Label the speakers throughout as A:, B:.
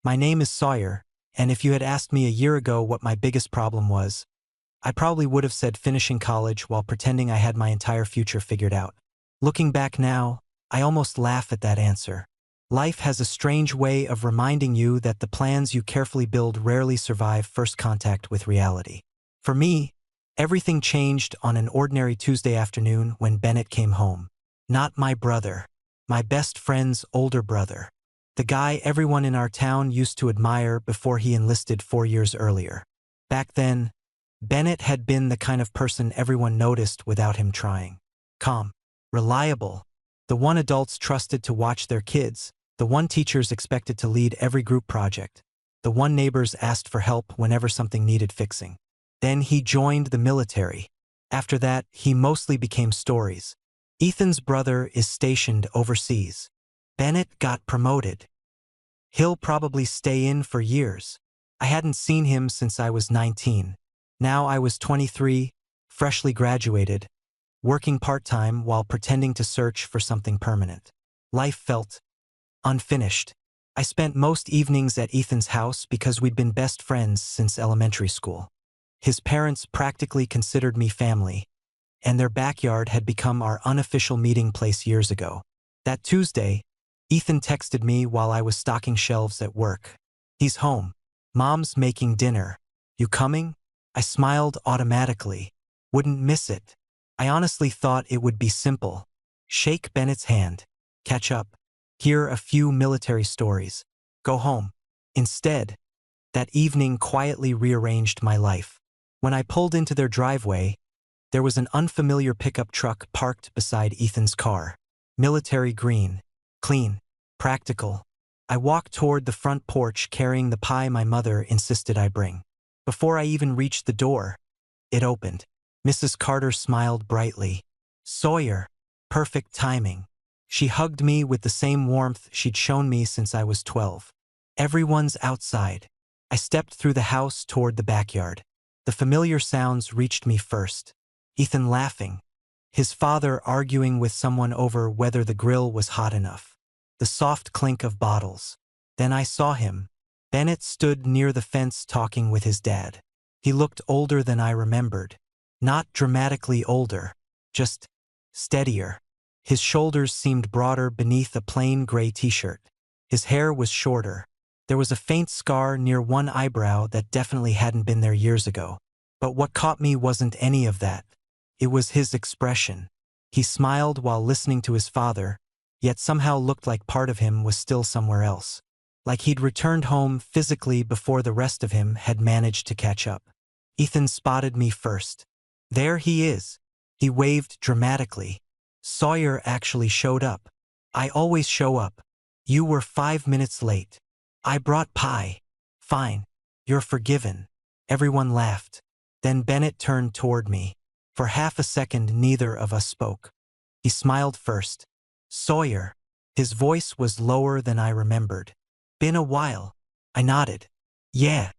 A: My name is Sawyer, and if you had asked me a year ago what my biggest problem was, I probably would have said finishing college while pretending I had my entire future figured out. Looking back now, I almost laugh at that answer. Life has a strange way of reminding you that the plans you carefully build rarely survive first contact with reality. For me, everything changed on an ordinary Tuesday afternoon when Bennett came home. Not my brother, my best friend's older brother. The guy everyone in our town used to admire before he enlisted 4 years earlier. Back then, Bennett had been the kind of person everyone noticed without him trying. Calm, reliable, the one adults trusted to watch their kids, the one teachers expected to lead every group project, the one neighbors asked for help whenever something needed fixing. Then he joined the military. After that, he mostly became stories. Ethan's brother is stationed overseas. Bennett got promoted. He'll probably stay in for years. I hadn't seen him since I was 19. Now I was 23, freshly graduated, working part-time while pretending to search for something permanent. Life felt unfinished. I spent most evenings at Ethan's house because we'd been best friends since elementary school. His parents practically considered me family, and their backyard had become our unofficial meeting place years ago. That Tuesday, Ethan texted me while I was stocking shelves at work. "He's home. Mom's making dinner. You coming?" I smiled automatically. Wouldn't miss it. I honestly thought it would be simple. Shake Bennett's hand. Catch up. Hear a few military stories. Go home. Instead, that evening quietly rearranged my life. When I pulled into their driveway, there was an unfamiliar pickup truck parked beside Ethan's car. Military green. Clean. Practical. I walked toward the front porch carrying the pie my mother insisted I bring. Before I even reached the door, it opened. Mrs. Carter smiled brightly. "Sawyer." Perfect timing. She hugged me with the same warmth she'd shown me since I was 12. "Everyone's outside." I stepped through the house toward the backyard. The familiar sounds reached me first. Ethan laughing. His father arguing with someone over whether the grill was hot enough. The soft clink of bottles. Then I saw him. Bennett stood near the fence talking with his dad. He looked older than I remembered. Not dramatically older, just steadier. His shoulders seemed broader beneath a plain gray t-shirt. His hair was shorter. There was a faint scar near one eyebrow that definitely hadn't been there years ago. But what caught me wasn't any of that. It was his expression. He smiled while listening to his father, yet somehow looked like part of him was still somewhere else. Like he'd returned home physically before the rest of him had managed to catch up. Ethan spotted me first. "There he is." He waved dramatically. "Sawyer actually showed up. I always show up. You were 5 minutes late. I brought pie." "Fine. You're forgiven." Everyone laughed. Then Bennett turned toward me. For half a second, neither of us spoke. He smiled first. "Sawyer." His voice was lower than I remembered. "Been a while." I nodded. "Yeah."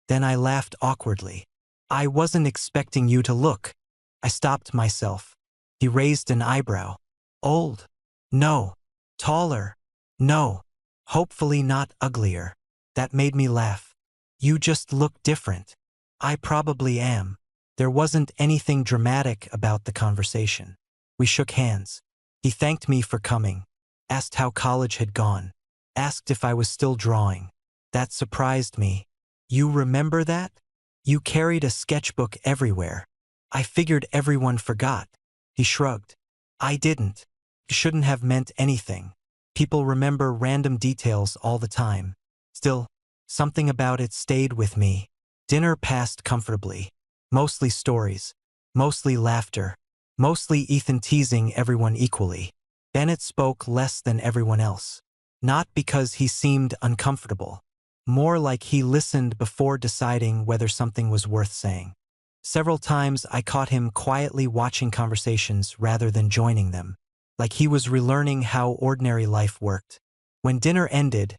A: Then I laughed awkwardly. "I wasn't expecting you to look." I stopped myself. He raised an eyebrow. "Old?" "No." "Taller?" "No." "Hopefully not uglier." That made me laugh. "You just look different." "I probably am." There wasn't anything dramatic about the conversation. We shook hands. He thanked me for coming, asked how college had gone, asked if I was still drawing. That surprised me. "You remember that? You carried a sketchbook everywhere." I figured everyone forgot. He shrugged. "I didn't. It shouldn't have meant anything. People remember random details all the time. Still, something about it stayed with me." Dinner passed comfortably. Mostly stories. Mostly laughter. Mostly Ethan teasing everyone equally. Bennett spoke less than everyone else. Not because he seemed uncomfortable. More like he listened before deciding whether something was worth saying. Several times I caught him quietly watching conversations rather than joining them, like he was relearning how ordinary life worked. When dinner ended,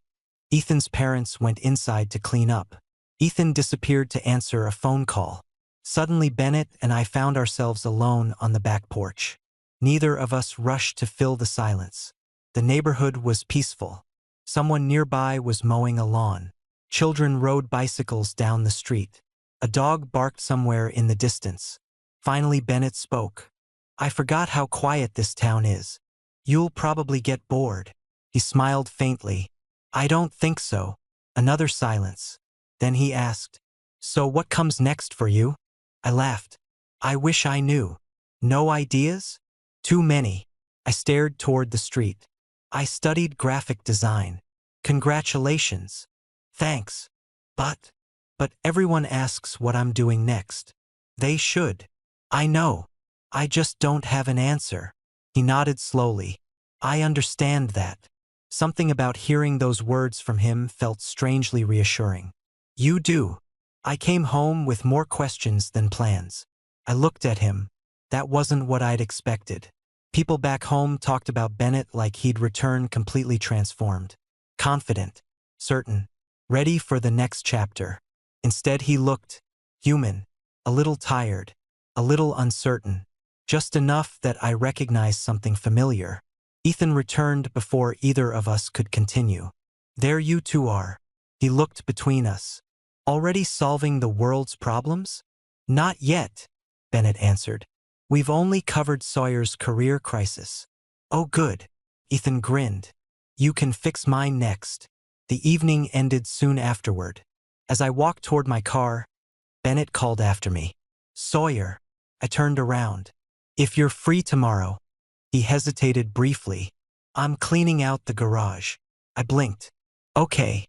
A: Ethan's parents went inside to clean up. Ethan disappeared to answer a phone call. Suddenly Bennett and I found ourselves alone on the back porch. Neither of us rushed to fill the silence. The neighborhood was peaceful. Someone nearby was mowing a lawn. Children rode bicycles down the street. A dog barked somewhere in the distance. Finally, Bennett spoke. I forgot how quiet this town is. You'll probably get bored. He smiled faintly. I don't think so. Another silence. Then he asked, so what comes next for you? I laughed. I wish I knew. No ideas? Too many. I stared toward the street. I studied graphic design. Congratulations. Thanks. But everyone asks what I'm doing next. They should. I know. I just don't have an answer. He nodded slowly. I understand that. Something about hearing those words from him felt strangely reassuring. You do. I came home with more questions than plans. I looked at him. That wasn't what I'd expected. People back home talked about Bennett like he'd returned completely transformed. Confident. Certain. Ready for the next chapter. Instead, he looked human. A little tired. A little uncertain. Just enough that I recognized something familiar. Ethan returned before either of us could continue. There you two are. He looked between us. Already solving the world's problems? Not yet, Bennett answered. We've only covered Sawyer's career crisis. Oh good. Ethan grinned. You can fix mine next. The evening ended soon afterward. As I walked toward my car, Bennett called after me. Sawyer. I turned around. If you're free tomorrow. He hesitated briefly. I'm cleaning out the garage. I blinked. Okay.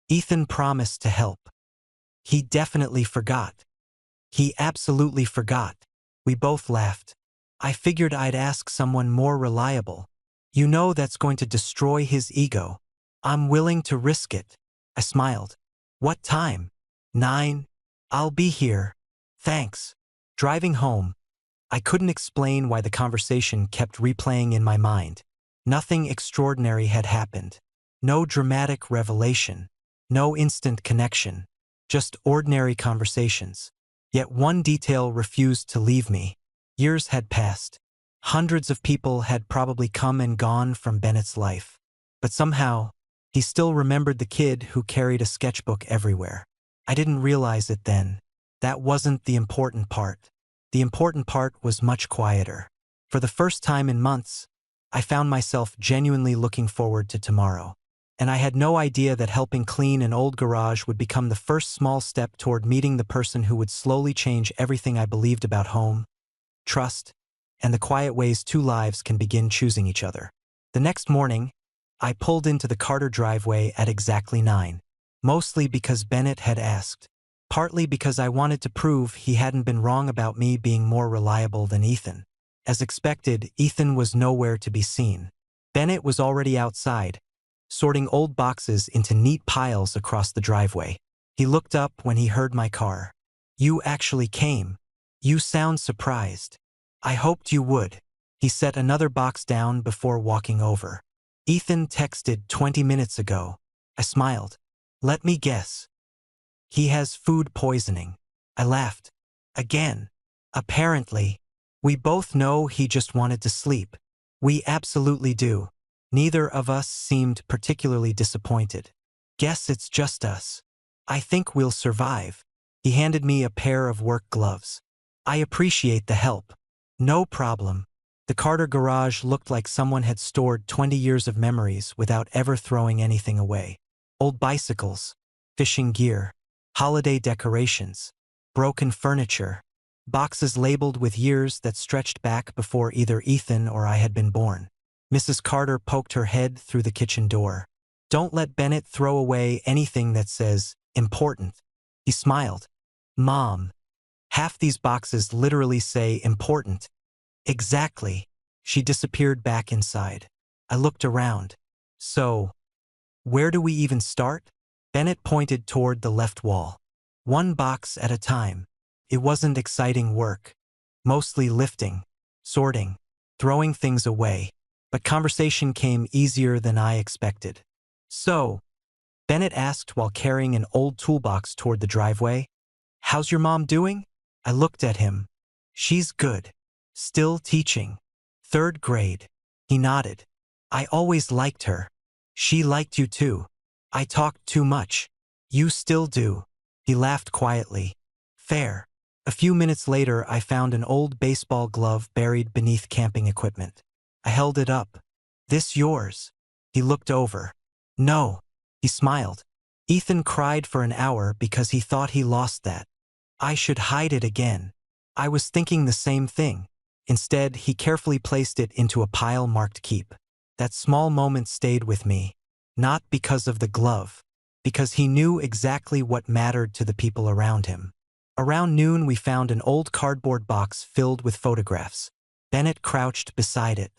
A: Ethan promised to help. He definitely forgot. He absolutely forgot. We both laughed. I figured I'd ask someone more reliable. You know that's going to destroy his ego. I'm willing to risk it. I smiled. What time? 9. I'll be here. Thanks. Driving home, I couldn't explain why the conversation kept replaying in my mind. Nothing extraordinary had happened. No dramatic revelation. No instant connection. Just ordinary conversations. Yet one detail refused to leave me. Years had passed. Hundreds of people had probably come and gone from Bennett's life. But somehow, he still remembered the kid who carried a sketchbook everywhere. I didn't realize it then. That wasn't the important part. The important part was much quieter. For the first time in months, I found myself genuinely looking forward to tomorrow. And I had no idea that helping clean an old garage would become the first small step toward meeting the person who would slowly change everything I believed about home, trust, and the quiet ways two lives can begin choosing each other. The next morning, I pulled into the Carter driveway at exactly 9. Mostly because Bennett had asked. Partly because I wanted to prove he hadn't been wrong about me being more reliable than Ethan. As expected, Ethan was nowhere to be seen. Bennett was already outside, sorting old boxes into neat piles across the driveway. He looked up when he heard my car. You actually came. You sound surprised. I hoped you would. He set another box down before walking over. Ethan texted 20 minutes ago. I smiled. Let me guess. He has food poisoning. I laughed. Again. Apparently. We both know he just wanted to sleep. We absolutely do. Neither of us seemed particularly disappointed. Guess it's just us. I think we'll survive. He handed me a pair of work gloves. I appreciate the help. No problem. The Carter garage looked like someone had stored 20 years of memories without ever throwing anything away. Old bicycles, fishing gear, holiday decorations, broken furniture, boxes labeled with years that stretched back before either Ethan or I had been born. Mrs. Carter poked her head through the kitchen door. Don't let Bennett throw away anything that says, important. He smiled. Mom. Half these boxes literally say important. Exactly. She disappeared back inside. I looked around. So, where do we even start? Bennett pointed toward the left wall. One box at a time. It wasn't exciting work. Mostly lifting, sorting, throwing things away. But conversation came easier than I expected. So, Bennett asked while carrying an old toolbox toward the driveway. How's your mom doing? I looked at him. She's good. Still teaching. 3rd grade. He nodded. I always liked her. She liked you too. I talked too much. You still do. He laughed quietly. Fair. A few minutes later, I found an old baseball glove buried beneath camping equipment. I held it up. This yours? He looked over. No. He smiled. Ethan cried for an hour because he thought he lost that. I should hide it again. I was thinking the same thing. Instead, he carefully placed it into a pile marked keep. That small moment stayed with me. Not because of the glove. Because he knew exactly what mattered to the people around him. Around noon, we found an old cardboard box filled with photographs. Bennett crouched beside it.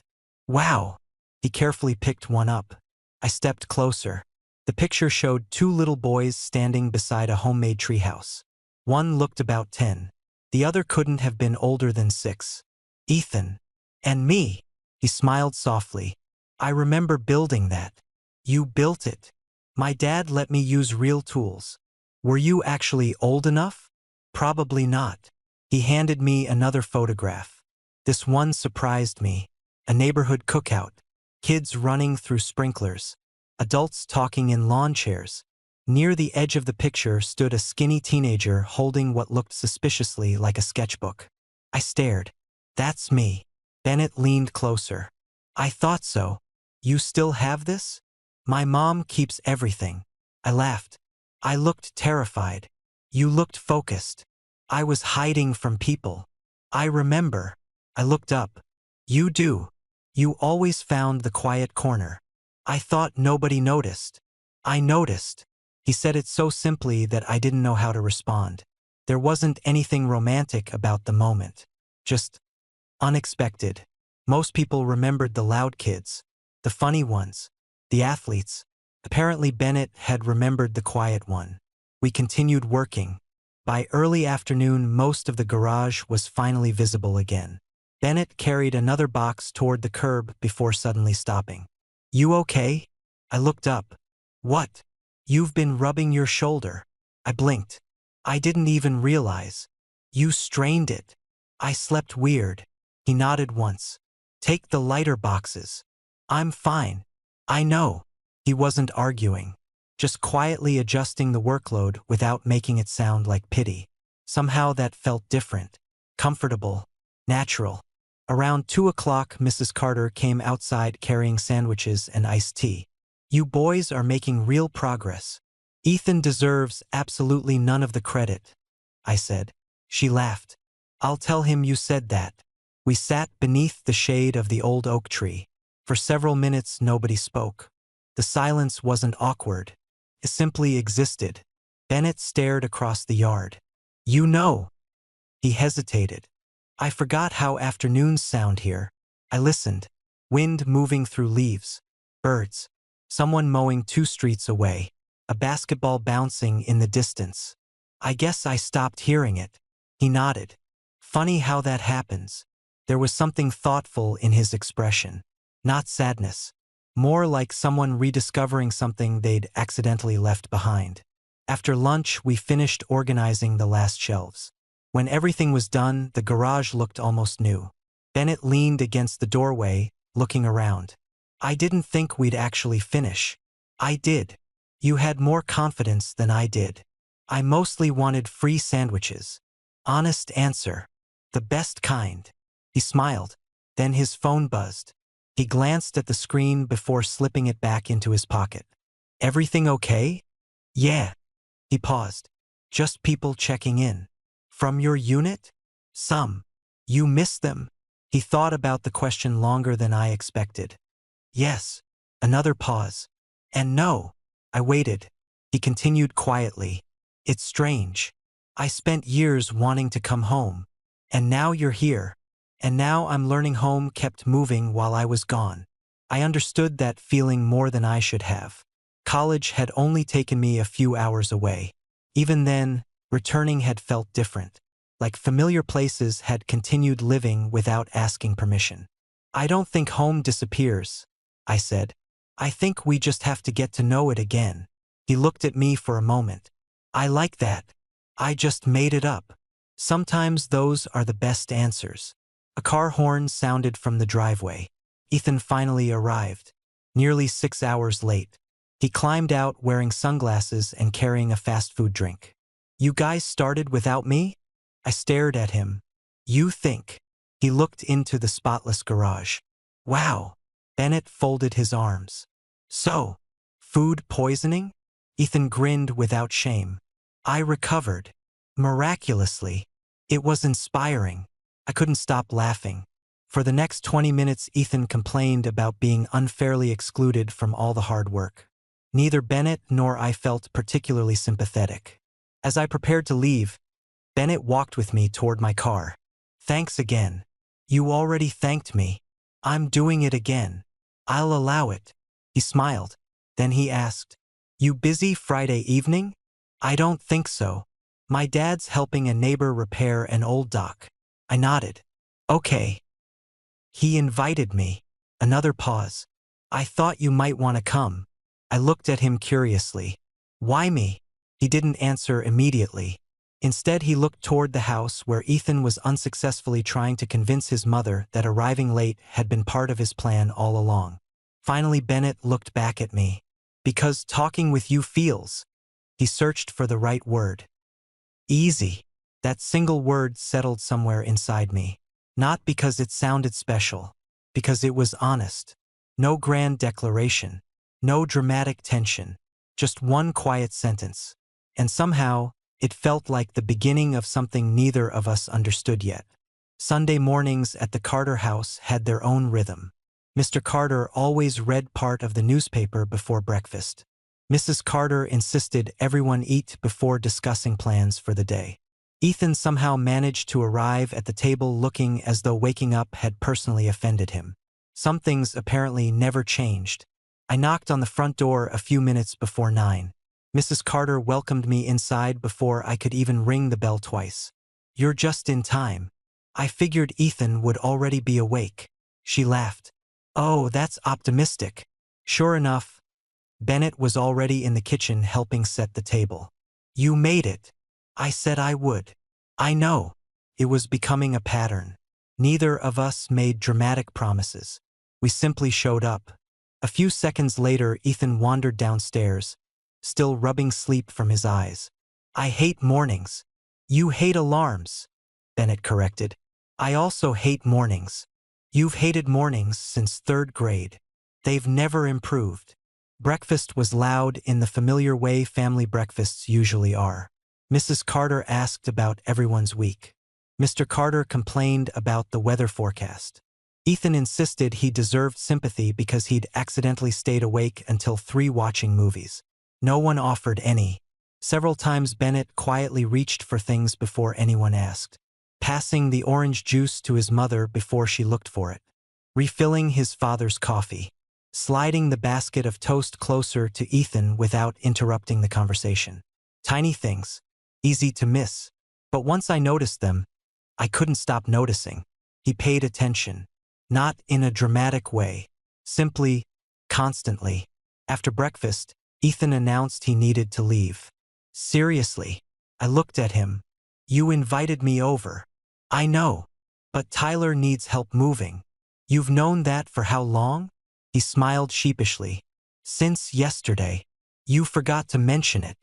A: Wow! He carefully picked one up. I stepped closer. The picture showed two little boys standing beside a homemade treehouse. One looked about 10. The other couldn't have been older than 6. Ethan. And me. He smiled softly. I remember building that. You built it. My dad let me use real tools. Were you actually old enough? Probably not. He handed me another photograph. This one surprised me. A neighborhood cookout. Kids running through sprinklers. Adults talking in lawn chairs. Near the edge of the picture stood a skinny teenager holding what looked suspiciously like a sketchbook. I stared. That's me. Bennett leaned closer. I thought so. You still have this? My mom keeps everything. I laughed. I looked terrified. You looked focused. I was hiding from people. I remember. I looked up. You do. You always found the quiet corner. I thought nobody noticed. I noticed. He said it so simply that I didn't know how to respond. There wasn't anything romantic about the moment. Just unexpected. Most people remembered the loud kids, the funny ones, the athletes. Apparently Bennett had remembered the quiet one. We continued working. By early afternoon, most of the garage was finally visible again. Bennett carried another box toward the curb before suddenly stopping. You okay? I looked up. What? You've been rubbing your shoulder. I blinked. I didn't even realize. You strained it. I slept weird. He nodded once. Take the lighter boxes. I'm fine. I know. He wasn't arguing. Just quietly adjusting the workload without making it sound like pity. Somehow that felt different. Comfortable. Natural. Around 2 o'clock, Mrs. Carter came outside carrying sandwiches and iced tea. You boys are making real progress. Ethan deserves absolutely none of the credit, I said. She laughed. I'll tell him you said that. We sat beneath the shade of the old oak tree. For several minutes, nobody spoke. The silence wasn't awkward. It simply existed. Bennett stared across the yard. You know. He hesitated. I forgot how afternoons sound here. I listened. Wind moving through leaves. Birds. Someone mowing 2 streets away. A basketball bouncing in the distance. I guess I stopped hearing it. He nodded. Funny how that happens. There was something thoughtful in his expression. Not sadness. More like someone rediscovering something they'd accidentally left behind. After lunch, we finished organizing the last shelves. When everything was done, the garage looked almost new. Bennett leaned against the doorway, looking around. I didn't think we'd actually finish. I did. You had more confidence than I did. I mostly wanted free sandwiches. Honest answer. The best kind. He smiled. Then his phone buzzed. He glanced at the screen before slipping it back into his pocket. Everything okay? Yeah. He paused. Just people checking in. From your unit? Some. You miss them? He thought about the question longer than I expected. Yes. Another pause. And no. I waited. He continued quietly. It's strange. I spent years wanting to come home. And now you're here. And now I'm learning home kept moving while I was gone. I understood that feeling more than I should have. College had only taken me a few hours away. Even then, returning had felt different. Like familiar places had continued living without asking permission. I don't think home disappears, I said. I think we just have to get to know it again. He looked at me for a moment. I like that. I just made it up. Sometimes those are the best answers. A car horn sounded from the driveway. Ethan finally arrived. nearly 6 hours late. He climbed out wearing sunglasses and carrying a fast food drink. You guys started without me? I stared at him. You think? He looked into the spotless garage. Wow. Bennett folded his arms. So, food poisoning? Ethan grinned without shame. I recovered. Miraculously. It was inspiring. I couldn't stop laughing. For the next 20 minutes, Ethan complained about being unfairly excluded from all the hard work. Neither Bennett nor I felt particularly sympathetic. As I prepared to leave, Bennett walked with me toward my car. Thanks again. You already thanked me. I'm doing it again. I'll allow it. He smiled. Then he asked, You busy Friday evening? I don't think so. My dad's helping a neighbor repair an old dock. I nodded. Okay. He invited me. Another pause. I thought you might want to come. I looked at him curiously. Why me? He didn't answer immediately. Instead, he looked toward the house where Ethan was unsuccessfully trying to convince his mother that arriving late had been part of his plan all along. Finally, Bennett looked back at me. Because talking with you feels. He searched for the right word. Easy. That single word settled somewhere inside me. Not because it sounded special. Because it was honest. No grand declaration. No dramatic tension. Just one quiet sentence. And somehow, it felt like the beginning of something neither of us understood yet. Sunday mornings at the Carter house had their own rhythm. Mr. Carter always read part of the newspaper before breakfast. Mrs. Carter insisted everyone eat before discussing plans for the day. Ethan somehow managed to arrive at the table looking as though waking up had personally offended him. Some things apparently never changed. I knocked on the front door a few minutes before 9. Mrs. Carter welcomed me inside before I could even ring the bell twice. You're just in time. I figured Ethan would already be awake. She laughed. Oh, that's optimistic. Sure enough, Bennett was already in the kitchen helping set the table. You made it. I said I would. I know. It was becoming a pattern. Neither of us made dramatic promises. We simply showed up. A few seconds later, Ethan wandered downstairs, still rubbing sleep from his eyes. I hate mornings. You hate alarms, Bennett corrected. I also hate mornings. You've hated mornings since 3rd grade. They've never improved. Breakfast was loud in the familiar way family breakfasts usually are. Mrs. Carter asked about everyone's week. Mr. Carter complained about the weather forecast. Ethan insisted he deserved sympathy because he'd accidentally stayed awake until 3 watching movies. No one offered any. Several times Bennett quietly reached for things before anyone asked, passing the orange juice to his mother before she looked for it, refilling his father's coffee, sliding the basket of toast closer to Ethan without interrupting the conversation. Tiny things, easy to miss, but once I noticed them, I couldn't stop noticing. He paid attention, not in a dramatic way, simply, constantly. After breakfast, Ethan announced he needed to leave. Seriously, I looked at him. You invited me over. I know, but Tyler needs help moving. You've known that for how long? He smiled sheepishly. Since yesterday. You forgot to mention it.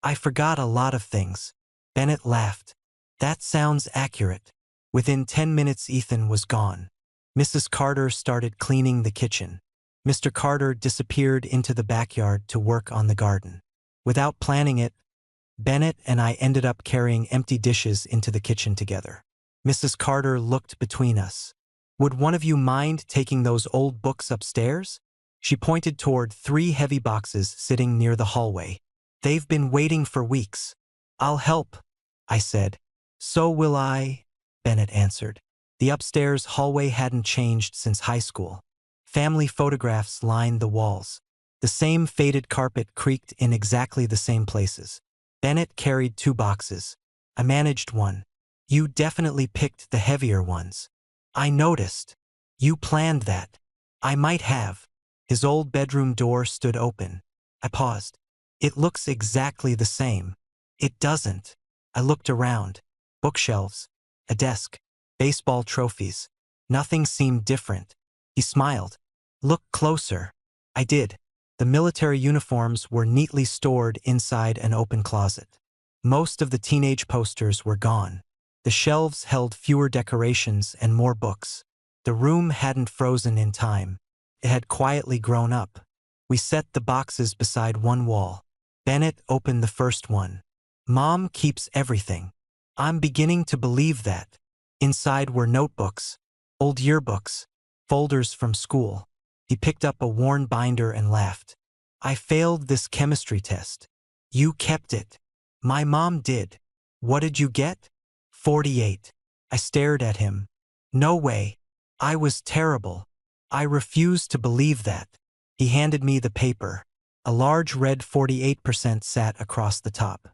A: I forgot a lot of things. Bennett laughed. That sounds accurate. Within 10 minutes, Ethan was gone. Mrs. Carter started cleaning the kitchen. Mr. Carter disappeared into the backyard to work on the garden. Without planning it, Bennett and I ended up carrying empty dishes into the kitchen together. Mrs. Carter looked between us. Would one of you mind taking those old books upstairs? She pointed toward 3 heavy boxes sitting near the hallway. They've been waiting for weeks. I'll help, I said. So will I, Bennett answered. The upstairs hallway hadn't changed since high school. Family photographs lined the walls. The same faded carpet creaked in exactly the same places. Bennett carried 2 boxes. I managed one. You definitely picked the heavier ones. I noticed. You planned that. I might have. His old bedroom door stood open. I paused. It looks exactly the same. It doesn't. I looked around. Bookshelves, a desk, baseball trophies. Nothing seemed different. He smiled. Look closer. I did. The military uniforms were neatly stored inside an open closet. Most of the teenage posters were gone. The shelves held fewer decorations and more books. The room hadn't frozen in time. It had quietly grown up. We set the boxes beside one wall. Bennett opened the first one. Mom keeps everything. I'm beginning to believe that. Inside were notebooks, old yearbooks, folders from school. He picked up a worn binder and laughed. I failed this chemistry test. You kept it. My mom did. What did you get? 48. I stared at him. No way. I was terrible. I refused to believe that. He handed me the paper. A large red 48% sat across the top.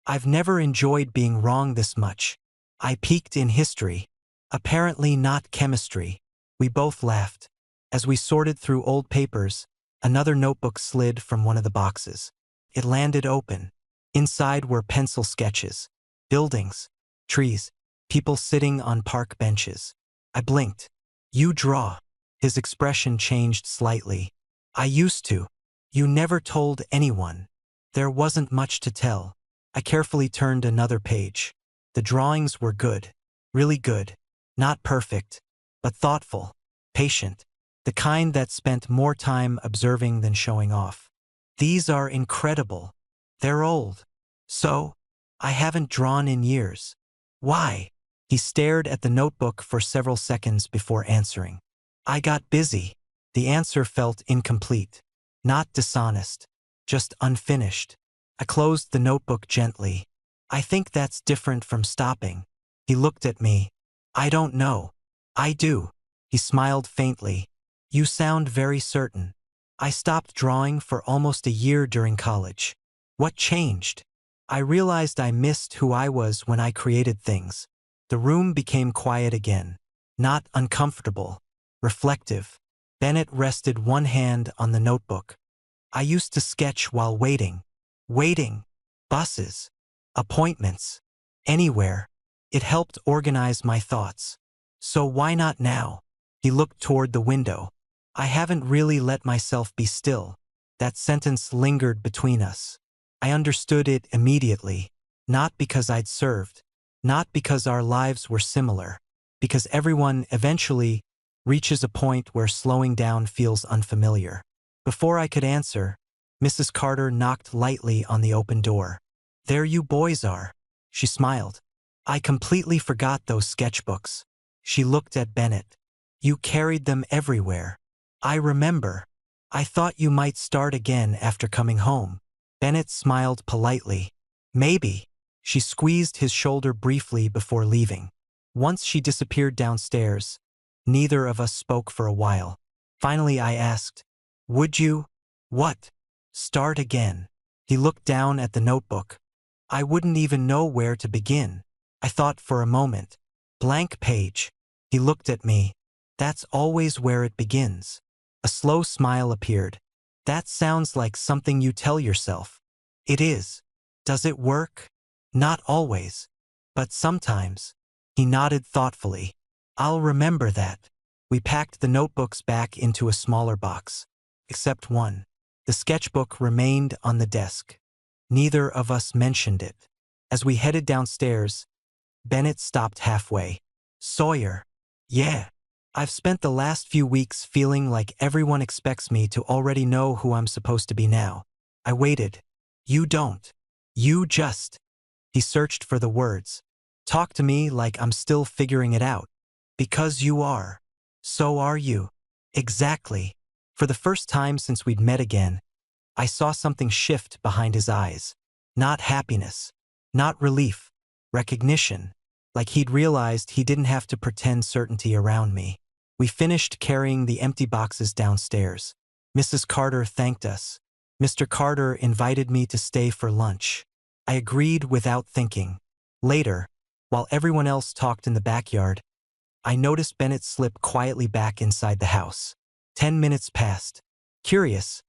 A: I've never enjoyed being wrong this much. I peaked in history. Apparently not chemistry. We both laughed. As we sorted through old papers, another notebook slid from one of the boxes. It landed open. Inside were pencil sketches, buildings, trees, people sitting on park benches. I blinked. You draw. His expression changed slightly. I used to. You never told anyone. There wasn't much to tell. I carefully turned another page. The drawings were good. Really good. Not perfect, but thoughtful, patient. The kind that spent more time observing than showing off. These are incredible. They're old. So, I haven't drawn in years. Why? He stared at the notebook for several seconds before answering. I got busy. The answer felt incomplete. Not dishonest. Just unfinished. I closed the notebook gently. I think that's different from stopping. He looked at me. I don't know. I do. He smiled faintly. You sound very certain. I stopped drawing for almost a year during college. What changed? I realized I missed who I was when I created things. The room became quiet again. Not uncomfortable. Reflective. Bennett rested one hand on the notebook. I used to sketch while waiting. Waiting. Buses. Appointments. Anywhere. It helped organize my thoughts. So why not now? He looked toward the window. I haven't really let myself be still. That sentence lingered between us. I understood it immediately. Not because I'd served. Not because our lives were similar. Because everyone eventually reaches a point where slowing down feels unfamiliar. Before I could answer, Mrs. Carter knocked lightly on the open door. There you boys are. She smiled. I completely forgot those sketchbooks. She looked at Bennett. You carried them everywhere. I remember. I thought you might start again after coming home. Bennett smiled politely. Maybe. She squeezed his shoulder briefly before leaving. Once she disappeared downstairs, neither of us spoke for a while. Finally I asked, would you? What? Start again. He looked down at the notebook. I wouldn't even know where to begin. I thought for a moment. Blank page. He looked at me. That's always where it begins. A slow smile appeared. That sounds like something you tell yourself. It is. Does it work? Not always. But sometimes. He nodded thoughtfully. I'll remember that. We packed the notebooks back into a smaller box. Except one. The sketchbook remained on the desk. Neither of us mentioned it. As we headed downstairs, Bennett stopped halfway. Sawyer. Yeah. I've spent the last few weeks feeling like everyone expects me to already know who I'm supposed to be now. I waited. You don't. You just. He searched for the words. Talk to me like I'm still figuring it out. Because you are. So are you. Exactly. For the first time since we'd met again, I saw something shift behind his eyes. Not happiness. Not relief. Recognition. Like he'd realized he didn't have to pretend certainty around me. We finished carrying the empty boxes downstairs. Mrs. Carter thanked us. Mr. Carter invited me to stay for lunch. I agreed without thinking. Later, while everyone else talked in the backyard, I noticed Bennett slip quietly back inside the house. 10 minutes passed. Curious,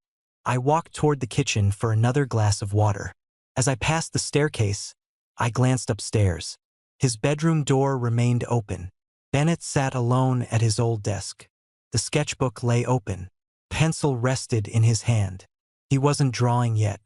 A: I walked toward the kitchen for another glass of water. As I passed the staircase, I glanced upstairs. His bedroom door remained open. Bennett sat alone at his old desk. The sketchbook lay open. pencil rested in his hand. He wasn't drawing yet,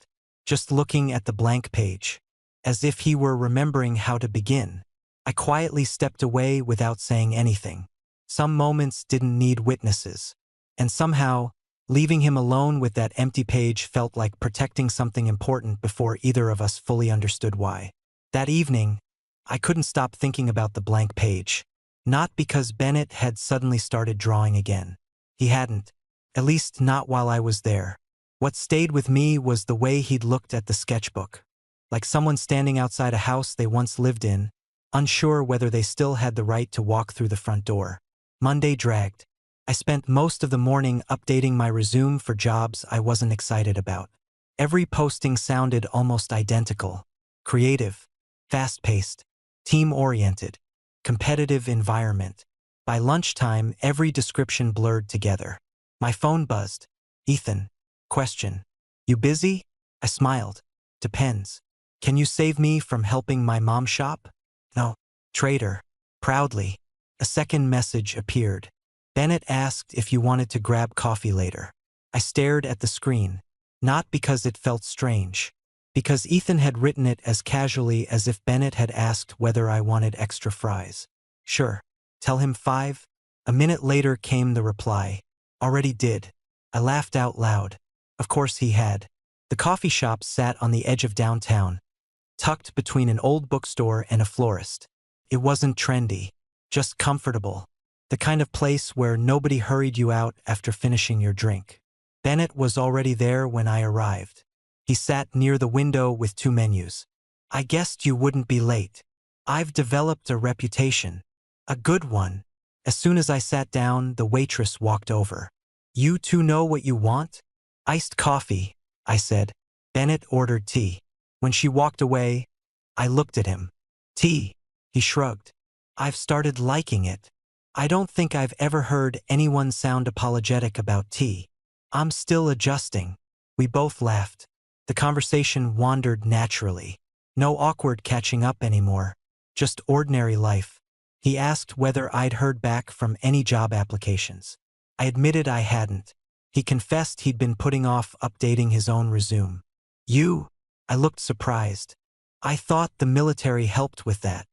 A: just looking at the blank page, as if he were remembering how to begin. I quietly stepped away without saying anything. Some moments didn't need witnesses, and somehow, leaving him alone with that empty page felt like protecting something important before either of us fully understood why. That evening, I couldn't stop thinking about the blank page. Not because Bennett had suddenly started drawing again. He hadn't, at least not while I was there. What stayed with me was the way he'd looked at the sketchbook, like someone standing outside a house they once lived in, unsure whether they still had the right to walk through the front door. Monday dragged. I spent most of the morning updating my resume for jobs I wasn't excited about. Every posting sounded almost identical. Creative, fast-paced, team-oriented, competitive environment. By lunchtime, every description blurred together. My phone buzzed. Ethan. Question. You busy? I smiled. Depends. Can you save me from helping my mom shop? No. Traitor. Proudly. A second message appeared. Bennett asked if you wanted to grab coffee later. I stared at the screen, not because it felt strange, because Ethan had written it as casually as if Bennett had asked whether I wanted extra fries. Sure. Tell him 5. A minute later came the reply. Already did. I laughed out loud. Of course he had. The coffee shop sat on the edge of downtown, tucked between an old bookstore and a florist. It wasn't trendy, just comfortable. The kind of place where nobody hurried you out after finishing your drink. Bennett was already there when I arrived. He sat near the window with 2 menus. I guessed you wouldn't be late. I've developed a reputation. A good one. As soon as I sat down, the waitress walked over. You two know what you want? Iced coffee, I said. Bennett ordered tea. When she walked away, I looked at him. Tea, he shrugged. I've started liking it. I don't think I've ever heard anyone sound apologetic about tea. I'm still adjusting. We both laughed. The conversation wandered naturally. No awkward catching up anymore. Just ordinary life. He asked whether I'd heard back from any job applications. I admitted I hadn't. He confessed he'd been putting off updating his own resume. You? I looked surprised. I thought the military helped with that.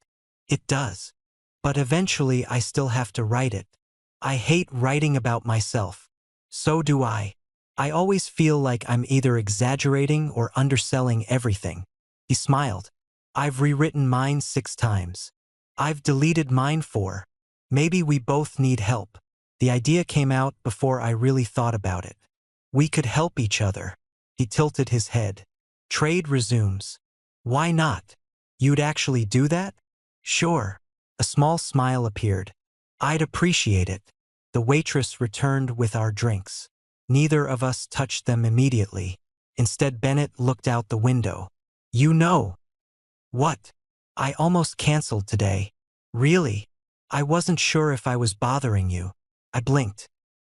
A: It does. But eventually I still have to write it. I hate writing about myself. So do I. I always feel like I'm either exaggerating or underselling everything. He smiled. I've rewritten mine 6 times. I've deleted mine 4. Maybe we both need help. The idea came out before I really thought about it. We could help each other. He tilted his head. Trade resumes. Why not? You'd actually do that? Sure. A small smile appeared. I'd appreciate it. The waitress returned with our drinks. Neither of us touched them immediately. Instead, Bennett looked out the window. You know. What? I almost canceled today. Really? I wasn't sure if I was bothering you. I blinked.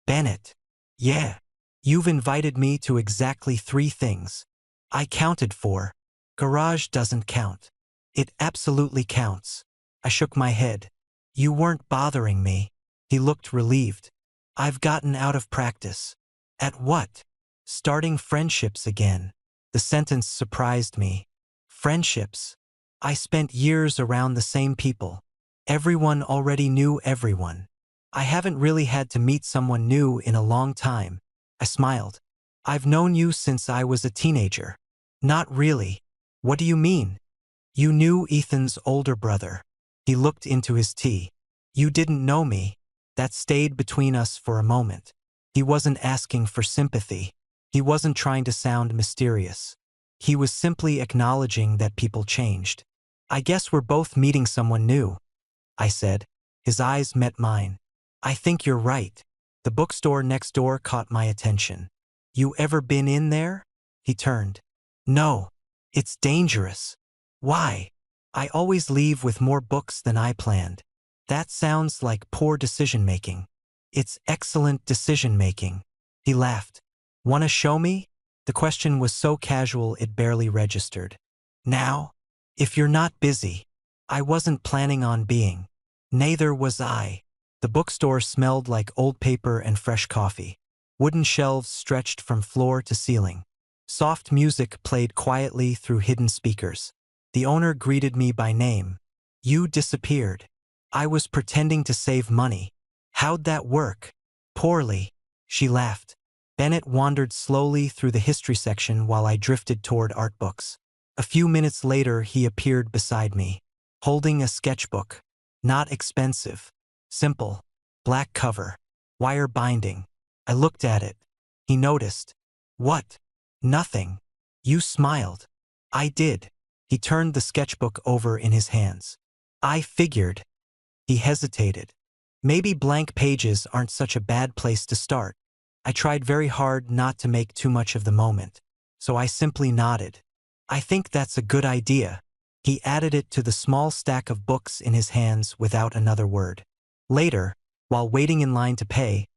A: Bennett. Yeah. You've invited me to exactly 3 things. I counted 4. Garage doesn't count. It absolutely counts. I shook my head. You weren't bothering me. He looked relieved. I've gotten out of practice. At what? Starting friendships again. The sentence surprised me. Friendships. I spent years around the same people. Everyone already knew everyone. I haven't really had to meet someone new in a long time. I smiled. I've known you since I was a teenager. Not really. What do you mean? You knew Ethan's older brother. He looked into his tea. You didn't know me. That stayed between us for a moment. He wasn't asking for sympathy. He wasn't trying to sound mysterious. He was simply acknowledging that people changed. I guess we're both meeting someone new, I said. His eyes met mine. I think you're right. The bookstore next door caught my attention. You ever been in there? He turned. No. It's dangerous. Why? I always leave with more books than I planned. That sounds like poor decision-making. It's excellent decision-making. He laughed. Wanna show me? The question was so casual it barely registered. Now? If you're not busy. I wasn't planning on being. Neither was I. The bookstore smelled like old paper and fresh coffee. Wooden shelves stretched from floor to ceiling. Soft music played quietly through hidden speakers. The owner greeted me by name. "You disappeared." I was pretending to save money. "How'd that work?" "Poorly." She laughed. Bennett wandered slowly through the history section while I drifted toward art books. A few minutes later, he appeared beside me, holding a sketchbook. Not expensive. Simple. Black cover. Wire binding. I looked at it. He noticed. "What?" "Nothing." "You smiled." "I did." He turned the sketchbook over in his hands. "I figured." He hesitated. "Maybe blank pages aren't such a bad place to start." I tried very hard not to make too much of the moment, so I simply nodded. "I think that's a good idea." He added it to the small stack of books in his hands without another word. Later, while waiting in line to pay,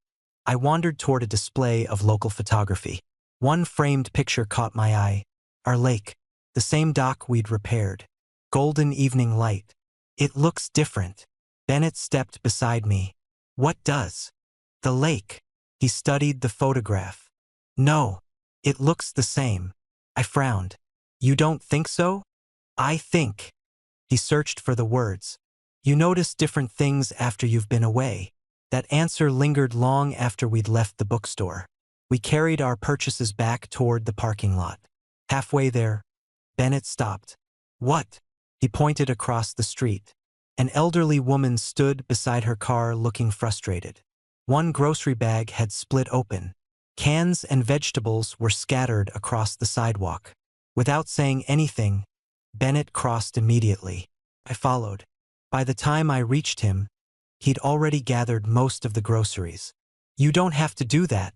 A: I wandered toward a display of local photography. One framed picture caught my eye. Our lake, the same dock we'd repaired. Golden evening light. "It looks different." Bennett stepped beside me. "What does?" "The lake." He studied the photograph. "No, it looks the same." I frowned. "You don't think so?" "I think." He searched for the words. "You notice different things after you've been away." That answer lingered long after we'd left the bookstore. We carried our purchases back toward the parking lot. Halfway there, Bennett stopped. "What?" He pointed across the street. An elderly woman stood beside her car looking frustrated. One grocery bag had split open. Cans and vegetables were scattered across the sidewalk. Without saying anything, Bennett crossed immediately. I followed. By the time I reached him, he'd already gathered most of the groceries. "You don't have to do that,"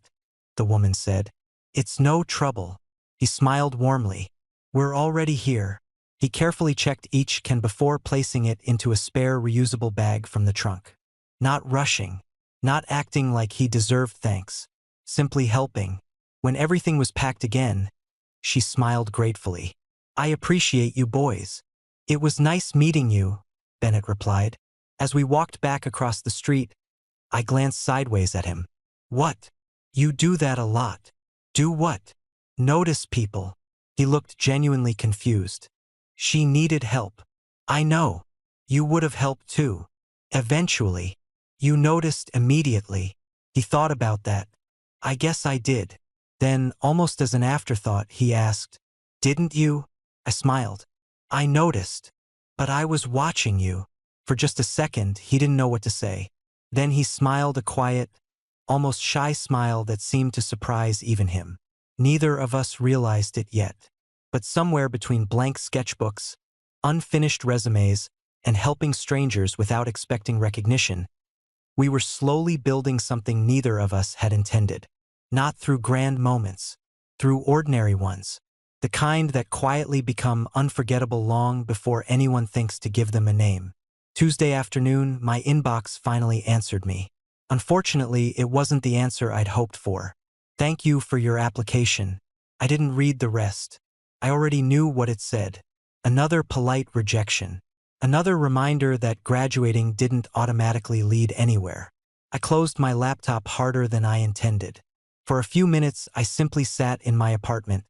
A: the woman said. "It's no trouble." He smiled warmly. "We're already here." He carefully checked each can before placing it into a spare reusable bag from the trunk. Not rushing. Not acting like he deserved thanks. Simply helping. When everything was packed again, she smiled gratefully. "I appreciate you boys." "It was nice meeting you," Bennett replied. As we walked back across the street, I glanced sideways at him. "What?" "You do that a lot." "Do what?" "Notice people." He looked genuinely confused. "She needed help." "I know. You would have helped too. Eventually." "You noticed immediately." He thought about that. "I guess I did." Then, almost as an afterthought, he asked, "Didn't you?" I smiled. "I noticed. But I was watching you." For just a second, he didn't know what to say. Then he smiled a quiet, almost shy smile that seemed to surprise even him. Neither of us realized it yet. But somewhere between blank sketchbooks, unfinished resumes, and helping strangers without expecting recognition, we were slowly building something neither of us had intended. Not through grand moments, through ordinary ones. The kind that quietly become unforgettable long before anyone thinks to give them a name. Tuesday afternoon, my inbox finally answered me. Unfortunately, it wasn't the answer I'd hoped for. "Thank you for your application." I didn't read the rest. I already knew what it said. Another polite rejection. Another reminder that graduating didn't automatically lead anywhere. I closed my laptop harder than I intended. For a few minutes, I simply sat in my apartment,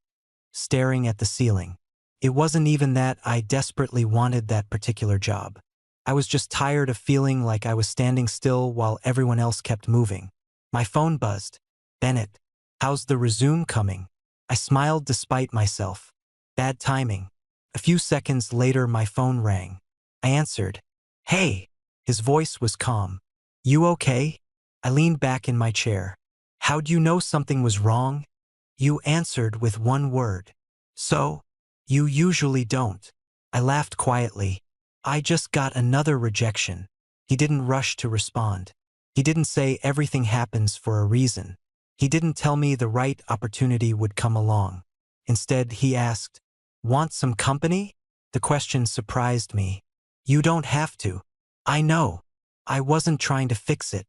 A: staring at the ceiling. It wasn't even that I desperately wanted that particular job. I was just tired of feeling like I was standing still while everyone else kept moving. My phone buzzed. "Bennett, how's the resume coming?" I smiled despite myself. Bad timing. A few seconds later, my phone rang. I answered. "Hey." His voice was calm. "You okay?" I leaned back in my chair. "How'd you know something was wrong?" "You answered with one word." "So?" "You usually don't." I laughed quietly. "I just got another rejection." He didn't rush to respond. He didn't say everything happens for a reason. He didn't tell me the right opportunity would come along. Instead, he asked, "Want some company?" The question surprised me. "You don't have to." "I know. I wasn't trying to fix it.